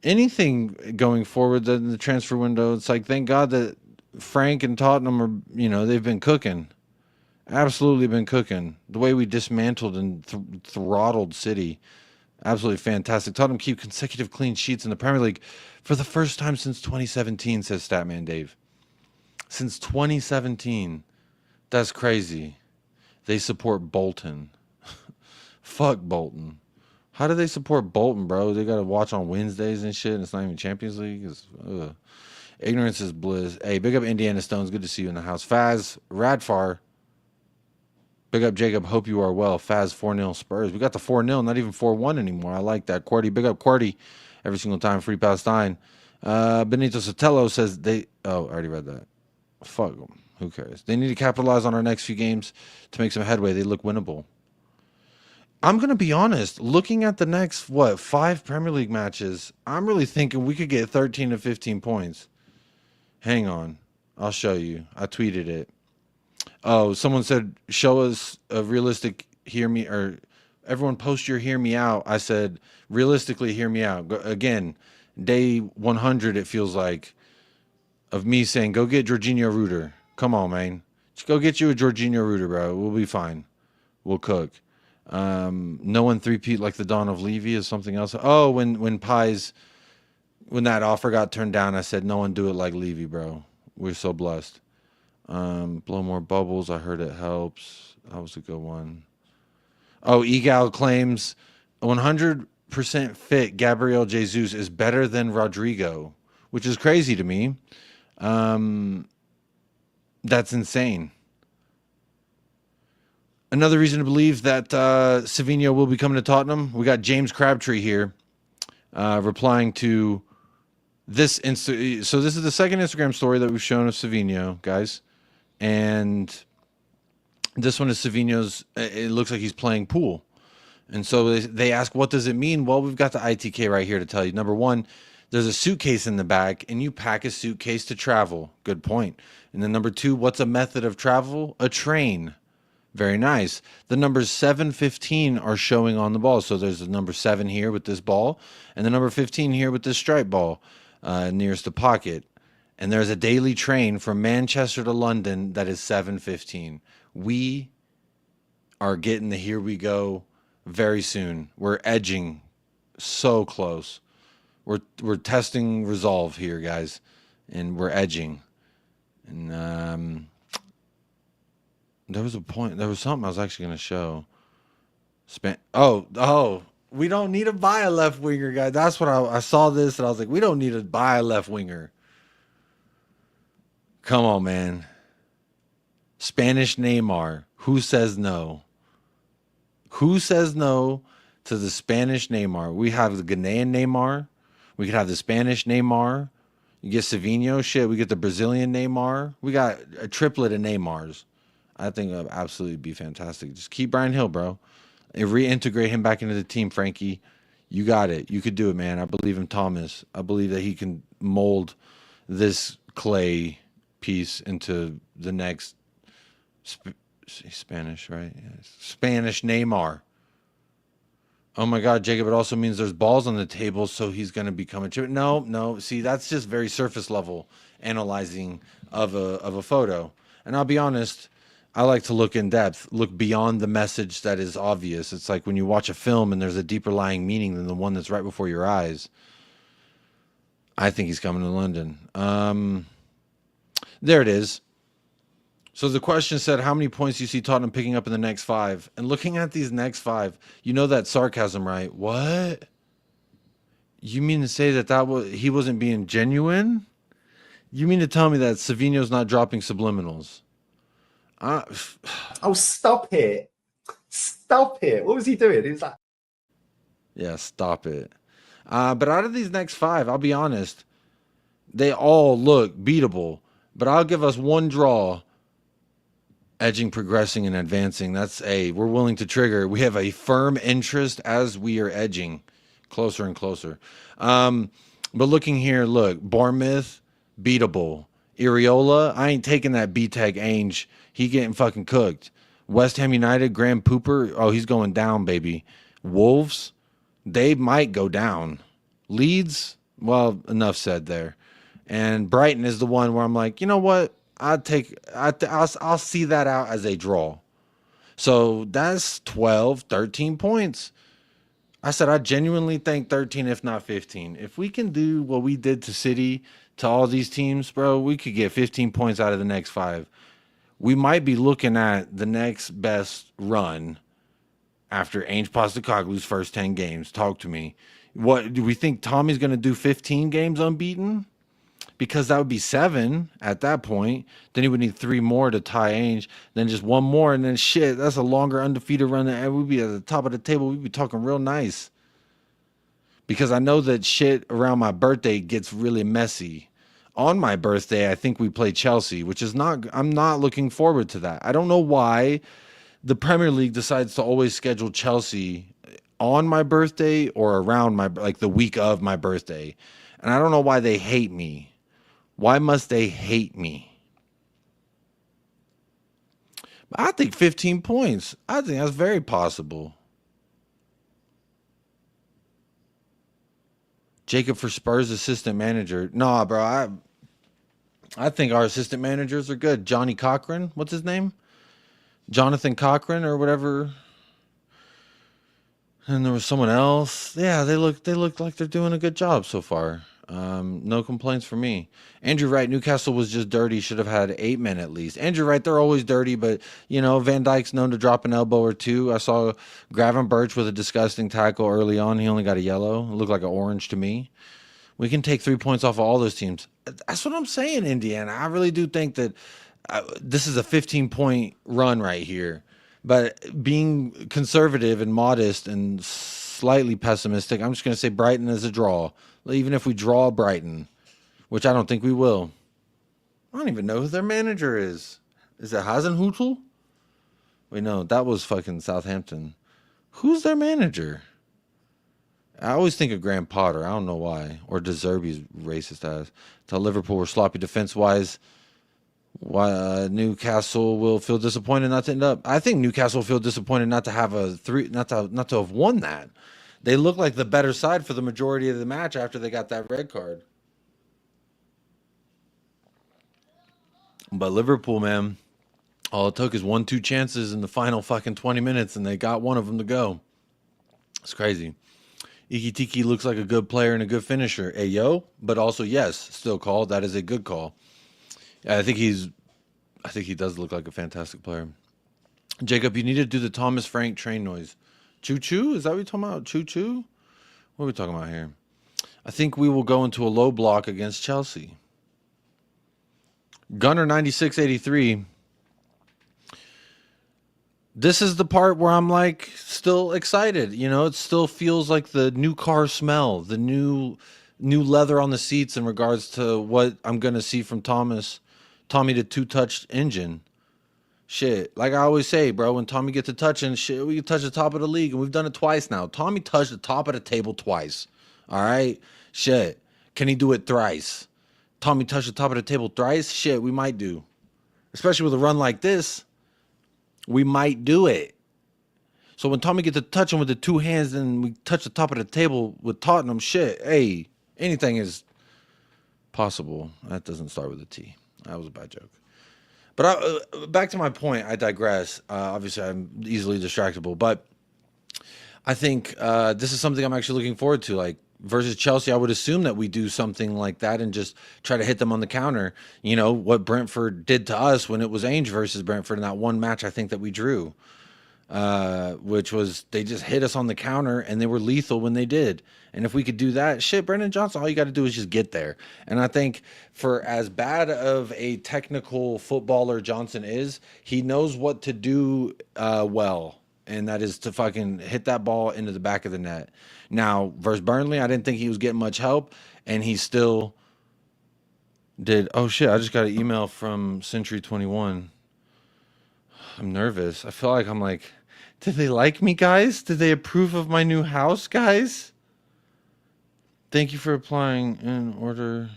anything going forward in the transfer window. It's like, thank God that Frank and Tottenham are, you know, they've been cooking. Absolutely been cooking. The way we dismantled and throttled City. Absolutely fantastic. Tottenham keep consecutive clean sheets in the Premier League for the first time since 2017, says Statman Dave. Since 2017. That's crazy. They support Bolton. Fuck Bolton. How do they support Bolton, bro? They got to watch on Wednesdays and shit, and it's not even Champions League. Ignorance is bliss. Hey, big up Indiana Stones. Good to see you in the house. Faz Radfar. Big up Jacob. Hope you are well. Faz 4-0 Spurs. We got the 4-0, not even 4-1 anymore. I like that. Quarty. Big up Quarty. Every single time. Free Palestine. Benito Sotelo says they. Oh, I already read that. Fuck them. Who cares? They need to capitalize on our next few games to make some headway. They look winnable. I'm going to be honest. Looking at the next, 5 Premier League matches, I'm really thinking we could get 13 to 15 points. Hang on. I'll show you. I tweeted it. Oh, someone said, show us a realistic hear me, or everyone post your hear me out. I said, realistically hear me out. Again, day 100, it feels like, of me saying, go get Jorginho Ruder. Come on, man. Just go get you a Jorginho Ruder, bro. We'll be fine. We'll cook. No one three-peat like the Dawn of Levy is something else. Oh, when that offer got turned down, I said, no one do it like Levy, bro. We're so blessed. Blow more bubbles. I heard it helps. That was a good one. Oh, Egal claims 100% fit Gabriel Jesus is better than Rodrigo, which is crazy to me. That's insane. Another reason to believe that Savinho will be coming to Tottenham. We got James Crabtree here replying to this. So this is the second Instagram story that we've shown of Savinho, guys. And this one is Savinho's. It looks like he's playing pool. And so they ask, what does it mean? Well, we've got the ITK right here to tell you. Number one, there's a suitcase in the back, and you pack a suitcase to travel. Good point. And then number two, what's a method of travel? A train. Very nice. The numbers 7, 15 are showing on the ball. So there's the number 7 here with this ball, and the number 15 here with this stripe ball nearest the pocket. And there's a daily train from Manchester to London that is 7:15. We are getting the here we go very soon. We're edging so close. We're testing resolve here, guys, and we're edging. And there was a point. There was something I was actually going to show. We don't need to buy a left winger, guys. That's what I saw this, and I was like, we don't need to buy a left winger. Come on, man. Spanish Neymar. Who says no? Who says no to the Spanish Neymar? We have the Ghanaian Neymar. We could have the Spanish Neymar. You get Savinho. Shit, we get the Brazilian Neymar. We got a triplet of Neymars. I think that would absolutely be fantastic. Just keep Brian Hill, bro. And reintegrate him back into the team, Frankie. You got it. You could do it, man. I believe in Thomas. I believe that he can mold this clay piece into the next Spanish, right? Yeah. Spanish Neymar. Oh my God, Jacob, it also means there's balls on the table, so he's going to become a chip. No. See, that's just very surface level analyzing of a photo. And I'll be honest, I like to look in depth, look beyond the message that is obvious. It's like when you watch a film and there's a deeper lying meaning than the one that's right before your eyes. I think he's coming to London. There it is. So the question said, how many points do you see Tottenham picking up in the next 5? And looking at these next 5, you know that sarcasm, right? What? You mean to say that he wasn't being genuine? You mean to tell me that Savinho's not dropping subliminals? Oh, stop it. Stop it. What was he doing? He was like... Yeah, stop it. But out of these next 5, I'll be honest, they all look beatable. But I'll give us one draw. Edging, progressing, and advancing. We're willing to trigger. We have a firm interest as we are edging closer and closer. But looking here, look, Bournemouth, beatable. Iriola, I ain't taking that B-Tech Ainge. He getting fucking cooked. West Ham United, Graham Pooper, oh, he's going down, baby. Wolves, they might go down. Leeds, well, enough said there. And Brighton is the one where I'm like, you know what? I'll see that out as a draw. So that's 12, 13 points. I said I genuinely think 13, if not 15. If we can do what we did to City, to all these teams, bro, we could get 15 points out of the next 5. We might be looking at the next best run after Ainge Postecoglou's first 10 games. Talk to me. What do we think Tommy's going to do 15 games unbeaten? because that would be 7 at that point. Then he would need 3 more to tie Ainge, then just 1 more, and then shit, that's a longer undefeated run, and we'd be at the top of the table. We'd be talking real nice. Because I know that shit around my birthday gets really messy. On my birthday, I think we play Chelsea, which is not, I'm not looking forward to that. I don't know why the Premier League decides to always schedule Chelsea on my birthday or around my, like the week of my birthday. And I don't know why they hate me. Why must they hate me? But I think 15 points. I think that's very possible. Jacob for Spurs assistant manager. Nah, bro. I think our assistant managers are good. Johnny Cochran. What's his name? Jonathan Cochran or whatever. And there was someone else. Yeah, they look like they're doing a good job so far. No complaints for me. Andrew Wright, Newcastle was just dirty. Should have had 8 men at least. Andrew Wright, they're always dirty, but, you know, Van Dijk's known to drop an elbow or two. I saw Gravenberch with a disgusting tackle early on. He only got a yellow. It looked like an orange to me. We can take 3 points off of all those teams. That's what I'm saying, Indiana. I really do think that this is a 15-point run right here. But being conservative and modest and slightly pessimistic, I'm just going to say Brighton is a draw. Even if we draw Brighton, which I don't think we will. I don't even know who their manager is. Is it Hasenhüttl? Wait, no, that was fucking Southampton. Who's their manager? I always think of Graham Potter. I don't know why. Or De Zerbi's racist ass. Tell Liverpool we're sloppy defense-wise. Why Newcastle will feel disappointed not to end up. I think Newcastle will feel disappointed not to have not to have won that. They look like the better side for the majority of the match after they got that red card. But Liverpool, man, all it took is 1-2 chances in the final fucking 20 minutes, and they got one of them to go. It's crazy. Iki Tiki looks like a good player and a good finisher. Hey, yo, but also, yes, still called. That is a good call. I think he does look like a fantastic player. Jacob, you need to do the Thomas Frank train noise. Choo-choo? Is that what you're talking about? Choo-choo? What are we talking about here? I think we will go into a low block against Chelsea. Gunner 9683. This is the part where I'm like still excited. You know, it still feels like the new car smell, the new leather on the seats in regards to what I'm going to see from Tommy the 2-touch engine. Shit, like I always say, bro, when Tommy gets to touching, shit, we can touch the top of the league, and we've done it twice now. Tommy touched the top of the table twice. All right? Shit. Can he do it thrice? Tommy touched the top of the table thrice? Shit, we might do. Especially with a run like this, we might do it. So when Tommy gets to touching with the 2 hands and we touch the top of the table with Tottenham, shit, hey, anything is possible. That doesn't start with a T. That was a bad joke. But back to my point, I digress. Obviously, I'm easily distractible. But I think this is something I'm actually looking forward to. Like, versus Chelsea, I would assume that we do something like that and just try to hit them on the counter. You know, what Brentford did to us when it was Ainge versus Brentford in that one match I think that we drew. Which was they just hit us on the counter and they were lethal when they did. And if we could do that, shit, Brendan Johnson, all you got to do is just get there. And I think for as bad of a technical footballer Johnson is, he knows what to do well. And that is to fucking hit that ball into the back of the net. Now, versus Burnley, I didn't think he was getting much help. And he still did. Oh, shit, I just got an email from Century 21. I'm nervous. I feel like I'm like, did they like me, guys? Did they approve of my new house, guys? Thank you for applying. In order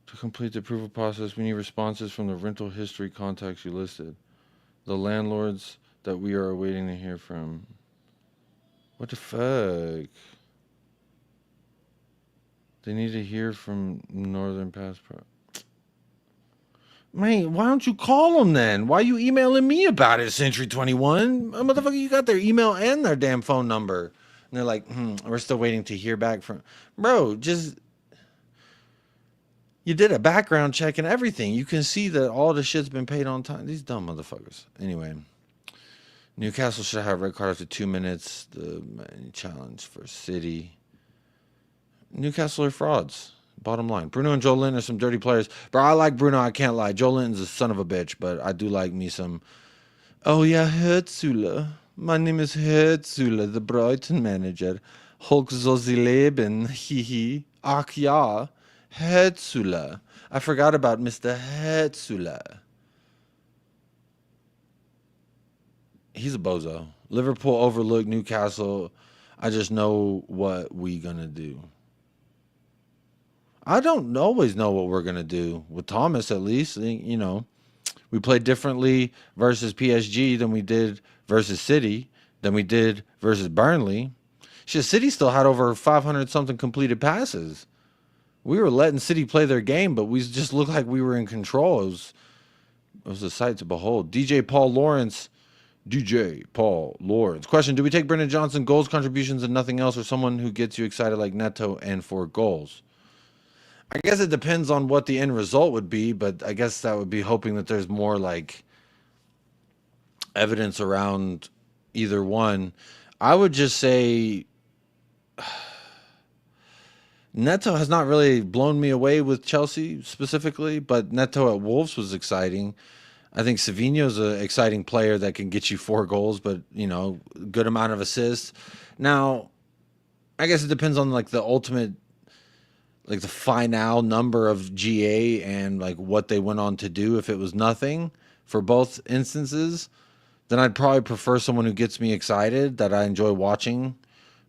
to complete the approval process, we need responses from the rental history contacts you listed. The landlords that we are awaiting to hear from. What the fuck? They need to hear from Northern Passport. Man, why don't you call them then? Why are you emailing me about it, Century 21? Motherfucker, you got their email and their damn phone number. And they're like, we're still waiting to hear back from... Bro, just... You did a background check and everything. You can see that all the shit's been paid on time. These dumb motherfuckers. Anyway. Newcastle should have a red card after 2 minutes. The challenge for City. Newcastle are frauds. Bottom line. Bruno and Joe Linton are some dirty players. Bro, I like Bruno, I can't lie. Joe Linton's a son of a bitch, but I do like me some... Oh yeah, Hertzula. My name is Hertzula, the Brighton manager. Hulk Leben. Hihi. Ach ja. Hertzula. I forgot about Mr. Hertzula. He's a bozo. Liverpool overlooked Newcastle. I just know what we gonna do. I don't always know what we're gonna do with Thomas. At least, you know, we played differently versus PSG than we did versus City, than we did versus Burnley. Shit, City still had over 500 something completed passes. We were letting City play their game, but we just looked like we were in control. It was a sight to behold. DJ Paul Lawrence. Question: do we take Brendan Johnson goals contributions and nothing else, or someone who gets you excited like Neto and for goals? I guess it depends on what the end result would be, but I guess that would be hoping that there's more like evidence around either one. I would just say Neto has not really blown me away with Chelsea specifically, but Neto at Wolves was exciting. I think Savinho's an exciting player that can get you 4 goals, but, you know, good amount of assists. Now, I guess it depends on, like, the ultimate, like, the final number of GA and, like, what they went on to do. If it was nothing for both instances, then I'd probably prefer someone who gets me excited, that I enjoy watching,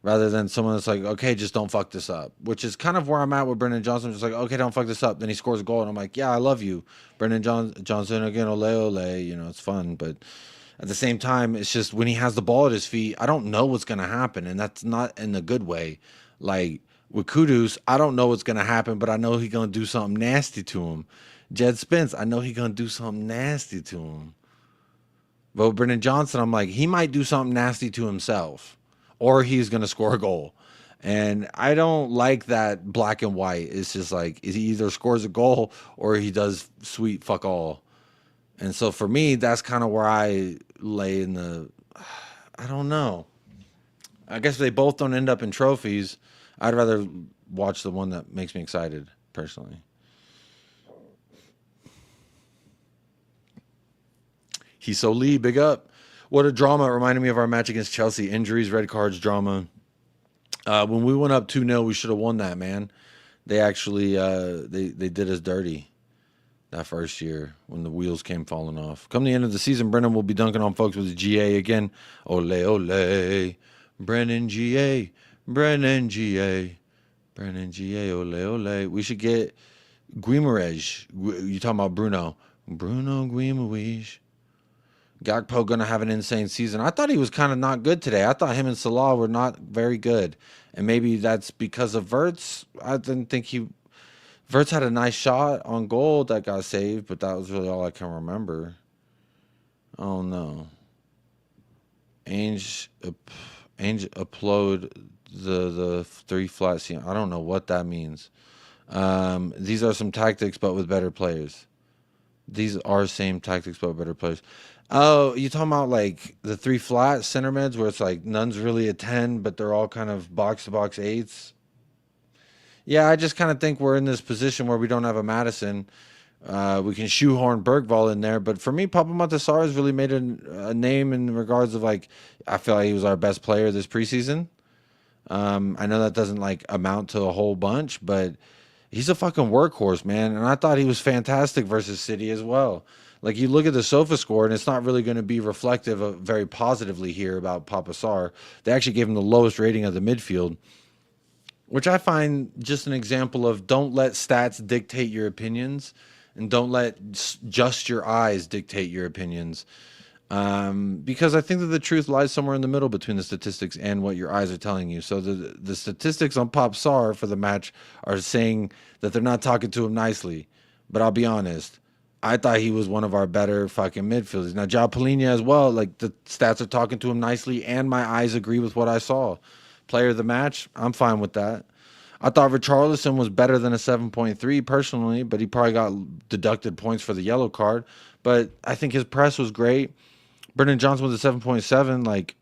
rather than someone that's like, okay, just don't fuck this up, which is kind of where I'm at with Brendan Johnson. Just like, okay, don't fuck this up. Then he scores a goal, and I'm like, yeah, I love you, Brendan Johnson again, ole ole. You know, it's fun, but at the same time, it's just when he has the ball at his feet, I don't know what's gonna happen, and that's not in a good way. Like with Kudus, I don't know what's gonna happen, but I know he's gonna do something nasty to him. Jed Spence, I know he's gonna do something nasty to him. But with Brendan Johnson, I'm like, he might do something nasty to himself, or he's going to score a goal. And I don't like that black and white. It's just like, he either scores a goal or he does sweet fuck all. And so for me, that's kind of where I lay in the, I don't know. I guess they both don't end up in trophies. I'd rather watch the one that makes me excited, personally. He's so Lee, big up. What a drama. It reminded me of our match against Chelsea. Injuries, red cards, drama. When we went up 2-0, we should have won that, man. They actually they did us dirty that first year when the wheels came falling off. Come the end of the season, Brennan will be dunking on folks with the GA again. Ole, ole. Brennan GA. Brennan GA. Brennan GA. Ole, ole. We should get Guimarães. You talking about Bruno. Bruno Guimarães. Gakpo going to have an insane season. I thought he was kind of not good today. I thought him and Salah were not very good. And maybe that's because of Wirtz. I didn't think Wirtz had a nice shot on goal that got saved, but that was really all I can remember. Oh, no. Ainge upload the 3 flat seam. I don't know what that means. These are some tactics, but with better players. These are same tactics, but with better players. Oh, you talking about like the 3 flat center mids where it's like none's really a 10, but they're all kind of box-to-box 8s? Yeah, I just kind of think we're in this position where we don't have a Madison. We can shoehorn Bergvall in there, but for me, Papa Montessori has really made a name in regards of like, I feel like he was our best player this preseason. I know that doesn't like amount to a whole bunch, but he's a fucking workhorse, man. And I thought he was fantastic versus City as well. Like, you look at the SOFA score, and it's not really going to be reflective of very positively here about Papa Sarr. They actually gave him the lowest rating of the midfield, which I find just an example of don't let stats dictate your opinions, and don't let just your eyes dictate your opinions. Because I think that the truth lies somewhere in the middle between the statistics and what your eyes are telling you. So the statistics on Pop Sarr for the match are saying that they're not talking to him nicely. But I'll be honest, I thought he was one of our better fucking midfielders. Now, João Palhinha as well, like the stats are talking to him nicely, and my eyes agree with what I saw. Player of the match, I'm fine with that. I thought Richarlison was better than a 7.3 personally, but he probably got deducted points for the yellow card. But I think his press was great. Brendan Johnson was a 7.7. Like,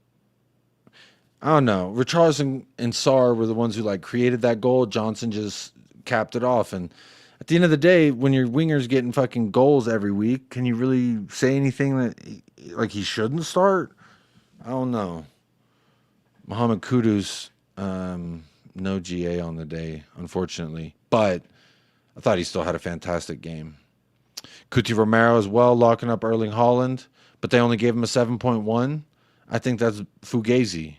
I don't know. Richarlison and Sarr were the ones who like created that goal. Johnson just capped it off. And at the end of the day, when your winger's getting fucking goals every week, can you really say anything that like he shouldn't start? I don't know. Mohamed Kudus, no GA on the day, unfortunately, but I thought he still had a fantastic game. Cuti Romero as well, locking up Erling Haaland, but they only gave him a 7.1. I think that's Fugazi.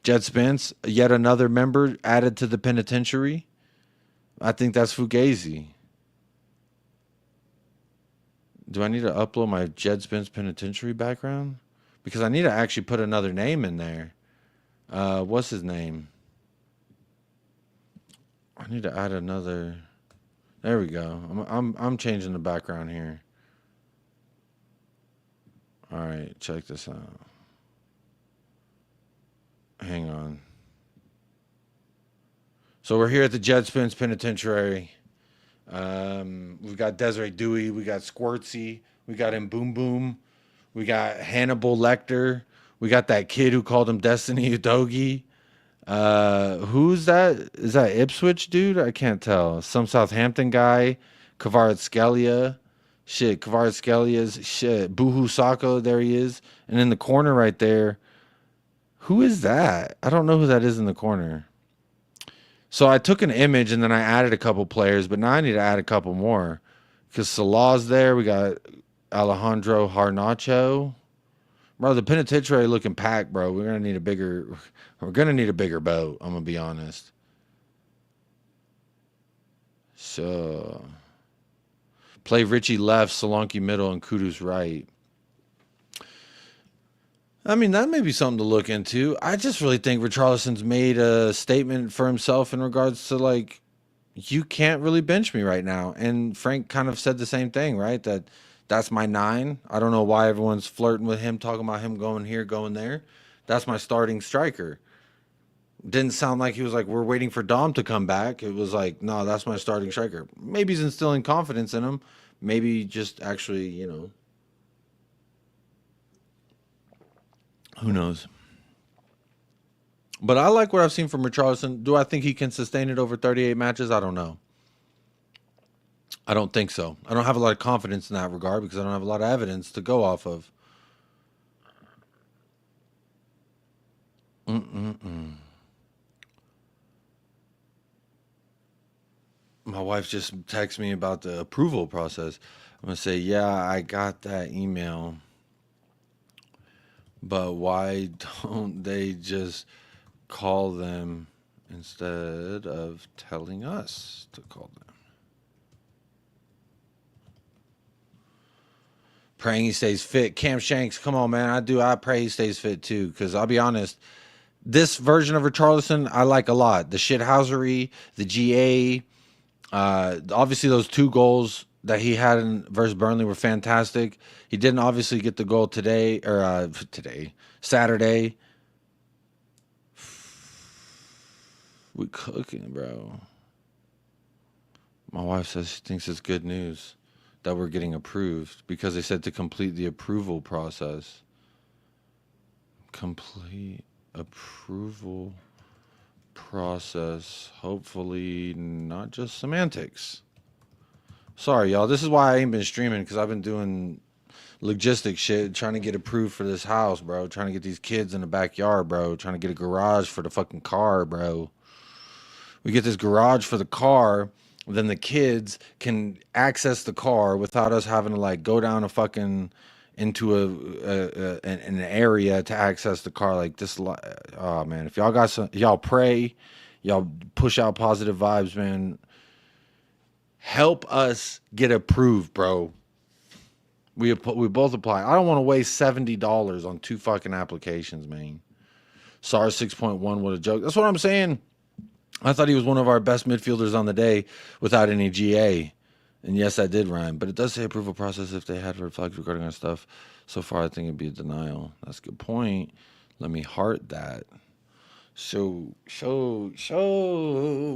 Jed Spence, yet another member added to the penitentiary. I think that's Fugazi. Do I need to upload my Jed Spence penitentiary background? Because I need to actually put another name in there. What's his name? I need to add another. There we go. I'm changing the background here. All right, check this out. Hang on. So we're here at the Jed Spence Penitentiary. We've got Desiree Dewey, we got Squirtsy, we got him Boom Boom, we got Hannibal Lecter, we got that kid who called him Destiny Udogi. Who's that? Is that Ipswich dude? I can't tell. Some Southampton guy. Kvaratskhelia. Shit, Kvaratskelia's shit. Buhu Sako, there he is. And in the corner right there, who is that? I don't know who that is in the corner. So I took an image and then I added a couple players, but now I need to add a couple more. Because Salah's there. We got Alejandro Garnacho. Bro, the penitentiary looking packed, bro. We're gonna need a bigger boat, I'm gonna be honest. So play Richie left, Solanke middle, and Kudus right. I mean, that may be something to look into. I just really think Richarlison's made a statement for himself in regards to, like, you can't really bench me right now. And Frank kind of said the same thing, right? That's my 9. I don't know why everyone's flirting with him, talking about him going here, going there. That's my starting striker. Didn't sound like he was like, we're waiting for Dom to come back. It was like, no, that's my starting striker. Maybe he's instilling confidence in him. Maybe just actually, you know, who knows? But I like what I've seen from Richarlison. Do I think he can sustain it over 38 matches? I don't know. I don't think so. I don't have a lot of confidence in that regard because I don't have a lot of evidence to go off of. My wife just texted me about the approval process. I'm going to say, yeah, I got that email. But why don't they just call them instead of telling us to call them? Praying he stays fit. Cam Shanks, come on, man. I pray he stays fit too. Because I'll be honest, this version of Richarlison I like a lot. The shithousery, the GA. Obviously, those 2 goals that he had in versus Burnley were fantastic. He didn't obviously get the goal Saturday. We cooking, bro. My wife says she thinks it's good news that we're getting approved because they said to complete the approval process. Complete approval process. Hopefully not just semantics. Sorry, y'all. This is why I ain't been streaming, because I've been doing logistic shit, trying to get approved for this house, bro. Trying to get these kids in the backyard, bro. Trying to get a garage for the fucking car, bro. We get this garage for the car, then the kids can access the car without us having to, like, go down a fucking into an area to access the car. Like this. Oh man, if y'all got some, y'all pray, y'all push out positive vibes, man. Help us get approved, bro. We both apply. I don't want to waste $70 on 2 fucking applications, man. SARS 6.1, what a joke. That's what I'm saying. I thought he was one of our best midfielders on the day without any GA. And yes, that did rhyme. But it does say approval process if they had red flags regarding our stuff. So far, I think it'd be a denial. That's a good point. Let me heart that. So,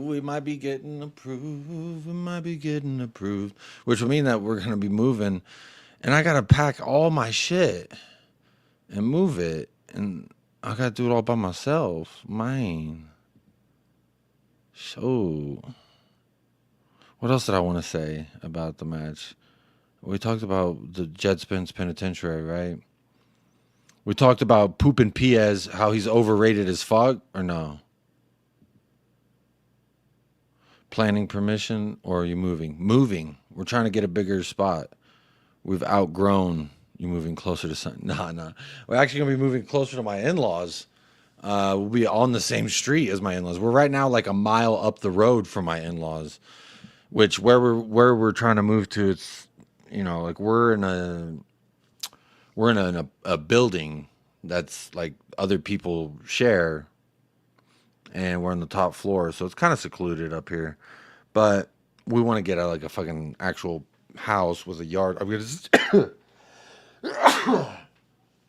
we might be getting approved. We might be getting approved. Which would mean that we're going to be moving. And I got to pack all my shit and move it. And I got to do it all by myself. Man. So, What else did I want to say about the match? We talked about the Jetspins Penitentiary, right? We talked about Poopin' Piaz, how he's overrated as fuck, or no? Planning permission, or are you moving? Moving. We're trying to get a bigger spot. We've outgrown you moving closer to something. Nah. We're actually going to be moving closer to my in-laws. We'll be on the same street as my in-laws. We're right now like a mile up the road from my in-laws, which where we're trying to move to, it's, you know, like we're in a building that's like other people share, and we're on the top floor, so it's kind of secluded up here. But we want to get like a fucking actual house with a yard. I'm gonna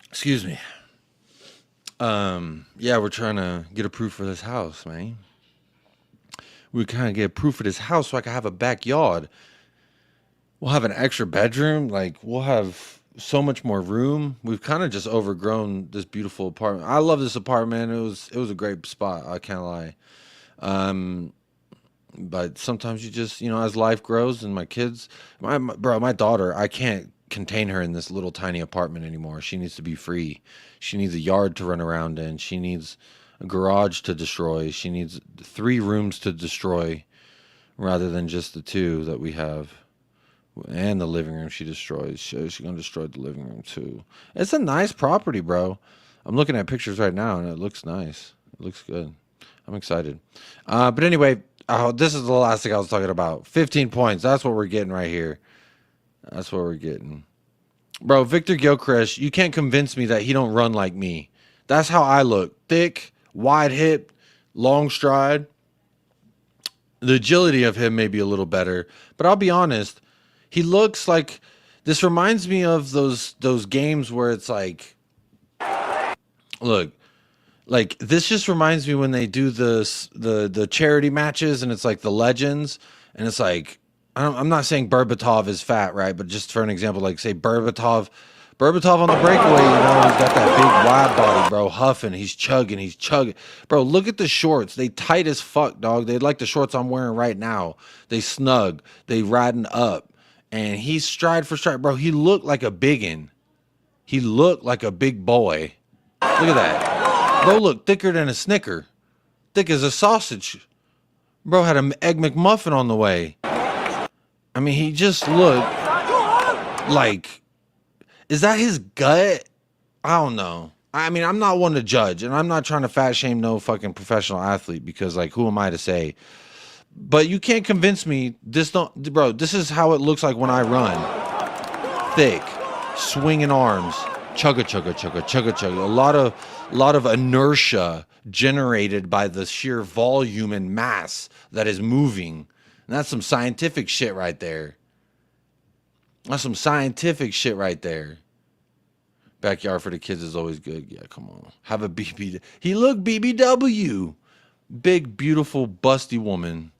excuse me. Yeah, we're trying to get approved for this house, man. We kind of get approved for this house so I can have a backyard. We'll have an extra bedroom. Like, we'll have so much more room. We've kind of just overgrown this beautiful apartment. I love this apartment. It was a great spot. I can't lie. But sometimes you just, you know, as life grows and my kids, my daughter, I can't contain her in this little tiny apartment anymore. She needs to be free. She needs a yard to run around in. She needs a garage to destroy. She needs 3 rooms to destroy rather than just the 2 that we have. And the living room she destroys. She's going to destroy the living room too. It's a nice property, bro. I'm looking at pictures right now and it looks nice. It looks good. I'm excited. But anyway, this is the last thing I was talking about. 15 points. That's what we're getting right here. That's what we're getting. Bro, Victor Gilchrist, you can't convince me that he don't run like me. That's how I look. Thick, wide hip, long stride. The agility of him may be a little better, but I'll be honest, he looks like, this reminds me of those games where it's like, look, like this just reminds me when they do the charity matches and it's like the legends and it's like, I'm not saying Berbatov is fat, right? But just for an example, like say Berbatov on the breakaway, you know, he's got that big wide body, bro, huffing, he's chugging. Bro, look at the shorts. They tight as fuck, dog. They like the shorts I'm wearing right now. They snug. They riding up. And he's stride for stride. Bro, he looked like a biggin. He looked like a big boy. Look at that. Bro, look thicker than a Snicker. Thick as a sausage. Bro had an Egg McMuffin on the way. I mean, he just looked like, is that his gut? I don't know. I mean, I'm not one to judge, and I'm not trying to fat shame no fucking professional athlete because, like, who am I to say? But you can't convince me bro, this is how it looks like when I run. Thick, swinging arms, chugga chugga chugga chugga chugga. A lot of inertia generated by the sheer volume and mass that is moving. And that's some scientific shit right there. That's some scientific shit right there. Backyard for the kids is always good. Yeah, come on. Have a BB. He looked BBW. Big, beautiful, busty woman.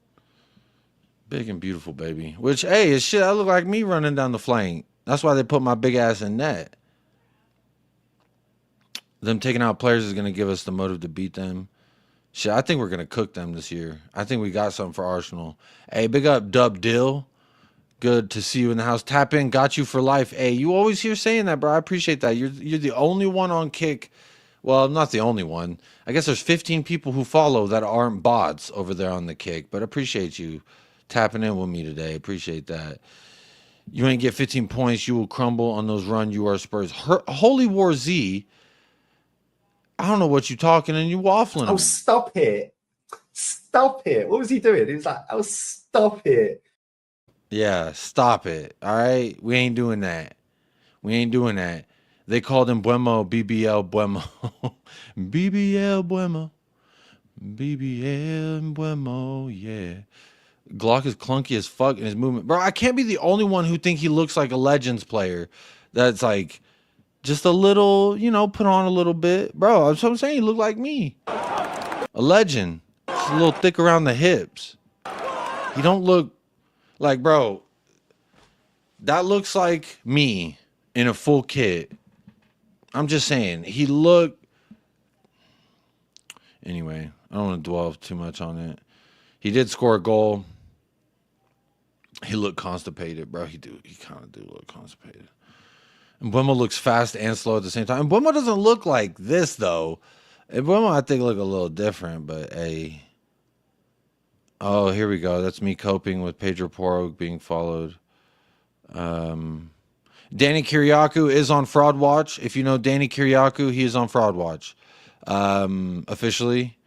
Big and beautiful, baby. Which, hey, is shit. I look like me running down the flank. That's why they put my big ass in net. Them taking out players is going to give us the motive to beat them. Shit, I think we're going to cook them this year. I think we got something for Arsenal. Hey, big up, Dub Dill. Good to see you in the house. Tap in, got you for life. Hey, you always hear saying that, bro. I appreciate that. You're the only one on Kick. Well, not the only one. I guess there's 15 people who follow that aren't bots over there on the Kick. But appreciate you tapping in with me today. Appreciate that. You ain't get 15 points. You will crumble on those run. You are Spurs. Holy War Z. I don't know what you talking and you waffling. Oh, stop it. Stop it. What was he doing? He was like, oh, stop it. Yeah, stop it. All right? We ain't doing that. We ain't doing that. They called him Buemo, BBL Buemo. BBL Buemo. BBL Buemo, yeah. Glock is clunky as fuck in his movement. Bro, I can't be the only one who think he looks like a Legends player. That's like just a little, you know, put on a little bit. Bro, that's what I'm saying. He look like me. A legend. Just a little thick around the hips. He don't look like, bro, that looks like me in a full kit. I'm just saying. He looked... Anyway, I don't want to dwell too much on it. He did score a goal. He looked constipated, bro. He kind of do look constipated. And Buemo looks fast and slow at the same time. And Buemo doesn't look like this, though. And Buemo, I think, look a little different, but hey. Oh, here we go. That's me coping with Pedro Porro being followed. Danny Kiriakou is on Fraud Watch. If you know Danny Kiriakou, he is on Fraud Watch. Officially.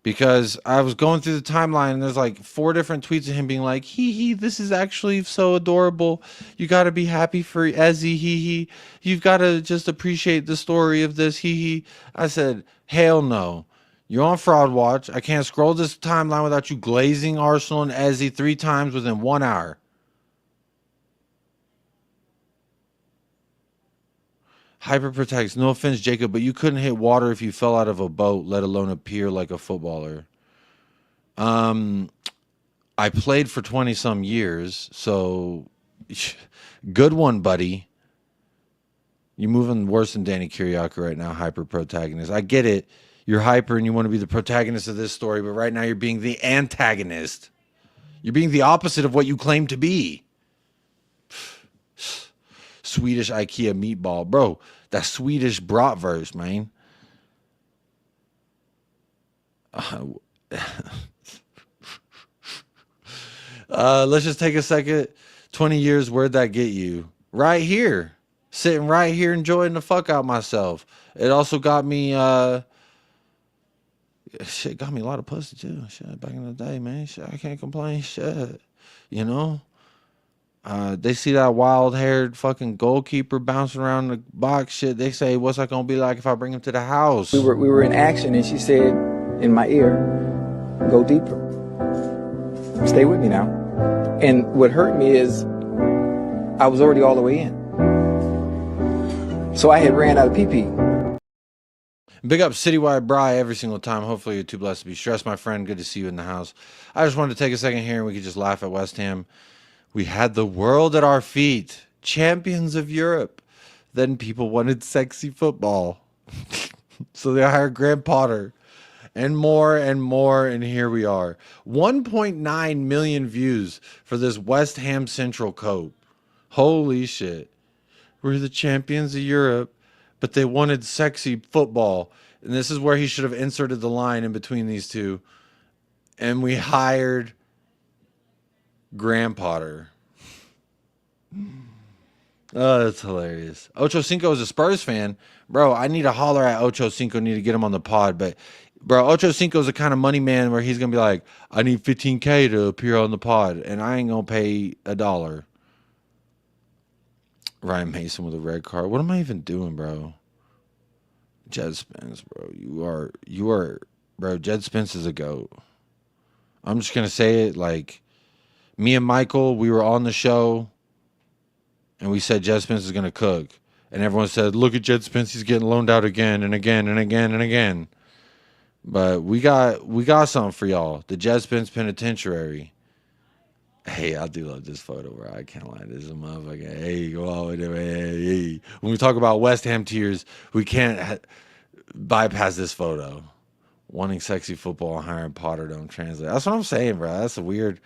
Because I was going through the timeline and there's like 4 different tweets of him being like, hee, this is actually so adorable. You got to be happy for Ezzy, hee. You've got to just appreciate the story of this, hee. I said, hell no. You're on Fraud Watch. I can't scroll this timeline without you glazing Arsenal and Ezzy 3 times within 1 hour. Hyperprotects. No offense, Jacob, but you couldn't hit water if you fell out of a boat, let alone appear like a footballer. I played for 20-some years, so good one, buddy. You're moving worse than Danny Kiriakou right now, hyper-protagonist. I get it. You're hyper and you want to be the protagonist of this story, but right now you're being the antagonist. You're being the opposite of what you claim to be. Swedish IKEA meatball. Bro, that Swedish bratwurst, man. Let's just take a second. 20 years, where'd that get you? Right here. Sitting right here enjoying the fuck out myself. It also got me, shit, got me a lot of pussy too. Shit, back in the day, man. Shit, I can't complain. Shit, you know? They see that wild-haired fucking goalkeeper bouncing around the box. Shit, they say, "What's that gonna be like if I bring him to the house?" We were in action, and she said in my ear, "Go deeper. Stay with me now." And what hurt me is I was already all the way in, so I had ran out of pee-pee. Big up Citywide Bry every single time. Hopefully you're too blessed to be stressed, my friend. Good to see you in the house. I just wanted to take a second here and we could just laugh at West Ham. We had the world at our feet, champions of Europe. Then people wanted sexy football. So they hired Graham Potter and more, and here we are. 1.9 million views for this West Ham Central cope. Holy shit. We're the champions of Europe, but they wanted sexy football. And this is where he should have inserted the line in between these two. And we hired Graham Potter. Oh, that's hilarious. Ocho Cinco is a Spurs fan. Bro, I need to holler at Ocho Cinco, need to get him on the pod. But, bro, Ocho Cinco is the kind of money man where he's going to be like, I need $15K to appear on the pod, and I ain't going to pay $1. Ryan Mason with a red card. What am I even doing, bro? Jed Spence, bro. You are, bro, Jed Spence is a GOAT. I'm just going to say it like, me and Michael, we were on the show, and we said Jed Spence is going to cook. And everyone said, look at Jed Spence, he's getting loaned out again and again and again and again. But we got something for y'all. The Jed Spence Penitentiary. Hey, I do love this photo, bro. I can't lie. This is a motherfucker. Hey, go all the way. Hey. When we talk about West Ham tears, we can't bypass this photo. Wanting sexy football and hiring Potter don't translate. That's what I'm saying, bro. That's a weird...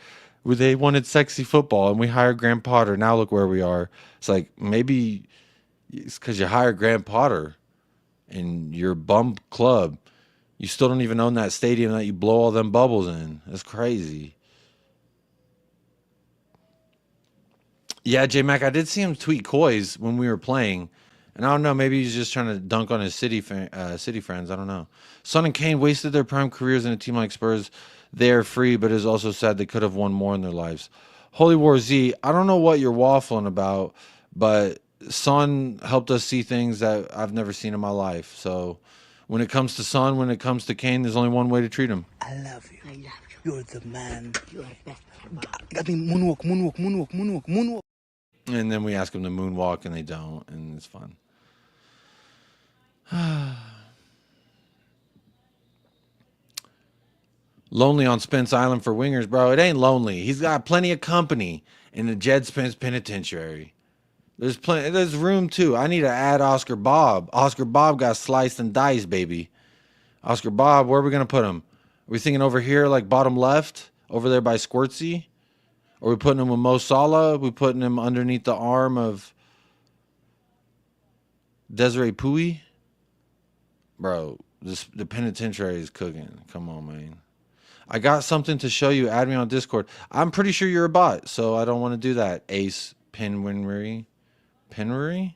They wanted sexy football, and we hired Graham Potter. Now look where we are. It's like, maybe it's because you hired Graham Potter and your bum club. You still don't even own that stadium that you blow all them bubbles in. That's crazy. Yeah, J-Mac, I did see him tweet Coys when we were playing. And I don't know, maybe he's just trying to dunk on his city friends. I don't know. Son and Kane wasted their prime careers in a team like Spurs. They are free, but it's also sad they could have won more in their lives. Holy War Z, I don't know what you're waffling about, but Son helped us see things that I've never seen in my life. So when it comes to Son, when it comes to Kane, there's only one way to treat him. I love you. I love you. You're the man. You're the best. Got me moonwalk. And then we ask them to moonwalk, and they don't, and it's fun. Lonely on Spence Island for wingers, bro. It ain't lonely. He's got plenty of company in the Jed Spence Penitentiary. There's room too. I need to add Oscar Bob. Oscar Bob got sliced and diced, baby. Oscar Bob, where are we gonna put him? Are we thinking over here, like bottom left, over there by Squirtsy? Or Are we putting him with Mo Salah? Are we putting him underneath the arm of Desiree Pui? Bro, the penitentiary is cooking. Come on, man. I got something to show you. Add me on Discord. I'm pretty sure you're a bot, so I don't want to do that. Ace Pinwinry. Pinwery?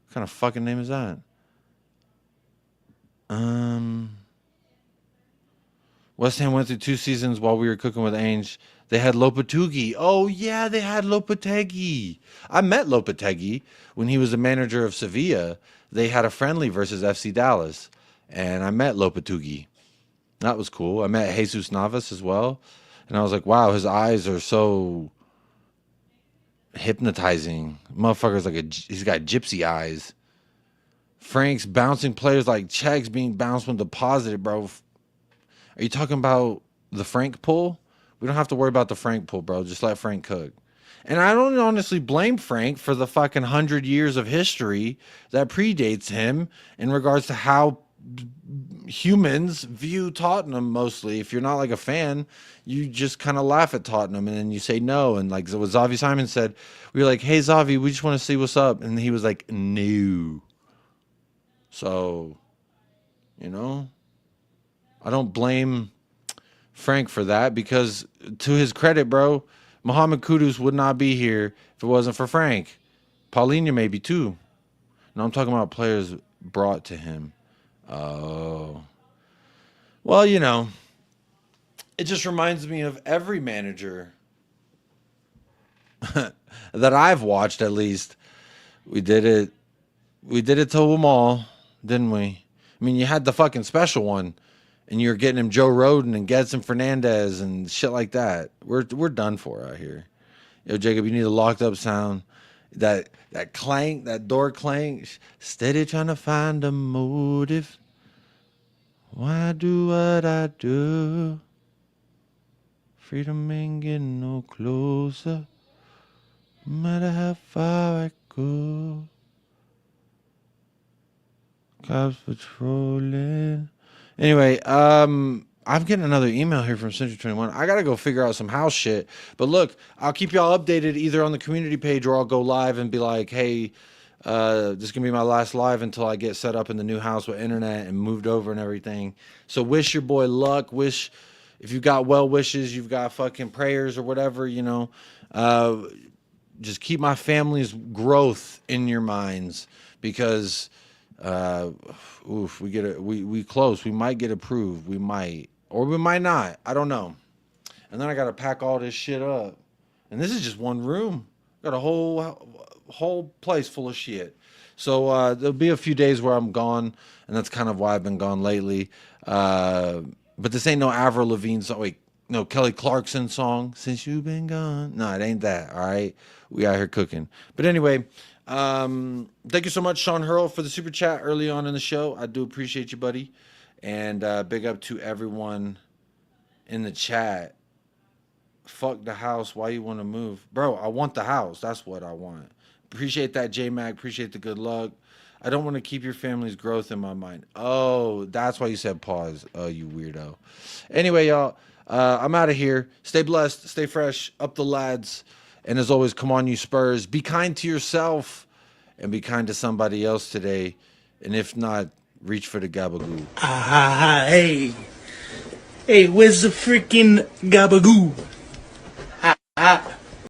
What kind of fucking name is that? West Ham went through 2 seasons while we were cooking with Ainge. They had Lopetegui. Oh, yeah, they had Lopetegui. I met Lopetegui when he was the manager of Sevilla. They had a friendly versus FC Dallas, and I met Lopetegui. That was cool. I met Jesus Navas as well, and I was like, wow, his eyes are so hypnotizing. Motherfucker's like he's got gypsy eyes. Frank's bouncing players like checks being bounced when deposited, bro. Are you talking about the Frank pull? We don't have to worry about the Frank pull, bro. Just let Frank cook. And I don't honestly blame Frank for the fucking 100 years of history that predates him in regards to how humans view Tottenham mostly. If you're not like a fan, you just kind of laugh at Tottenham and then you say no. And like what Xavi Simon said, we were like, hey, Xavi, we just want to see what's up. And he was like, no. So, you know, I don't blame Frank for that because to his credit, bro, Mohamed Kudus would not be here if it wasn't for Frank. Paulinho maybe too. No, I'm talking about players brought to him. Oh. Well, you know, it just reminds me of every manager that I've watched, at least. We did it to them all, didn't we? I mean, you had the fucking special one, and you're getting him Joe Roden and Gedson Fernandez and shit like that. We're done for out here. Yo, Jacob, you need a locked up sound. That clank, that door clank. Steady trying to find a motive. Why I do what I do? Freedom ain't getting no closer. No matter how far I go. Cops patrolling. Anyway, I'm getting another email here from Century 21. I got to go figure out some house shit. But look, I'll keep y'all updated either on the community page or I'll go live and be like, hey, this is going to be my last live until I get set up in the new house with internet and moved over and everything. So wish your boy luck. Wish, if you've got well wishes, you've got fucking prayers or whatever, you know, just keep my family's growth in your minds because... we close. We might get approved. We might, or we might not. I don't know. And then I got to pack all this shit up. And this is just one room. Got a whole place full of shit. So there'll be a few days where I'm gone, and that's kind of why I've been gone lately. But this ain't no Avril Lavigne song. Wait, no Kelly Clarkson song. Since you've been gone. No, it ain't that. All right, we out here cooking. But anyway. Thank you so much, Sean Hurl, for the super chat early on in the show. I do appreciate you, buddy. And big up to everyone in the chat. Fuck the house. Why you want to move? Bro, I want the house. That's what I want. Appreciate that, J-Mac. Appreciate the good luck. I don't want to keep your family's growth in my mind. Oh, that's why you said pause. Oh, you weirdo. Anyway, y'all, I'm out of here. Stay blessed. Stay fresh. Up the lads. And as always, come on, you Spurs. Be kind to yourself and be kind to somebody else today. And if not, reach for the gabagoo. Hey. Hey, where's the freaking gabagoo?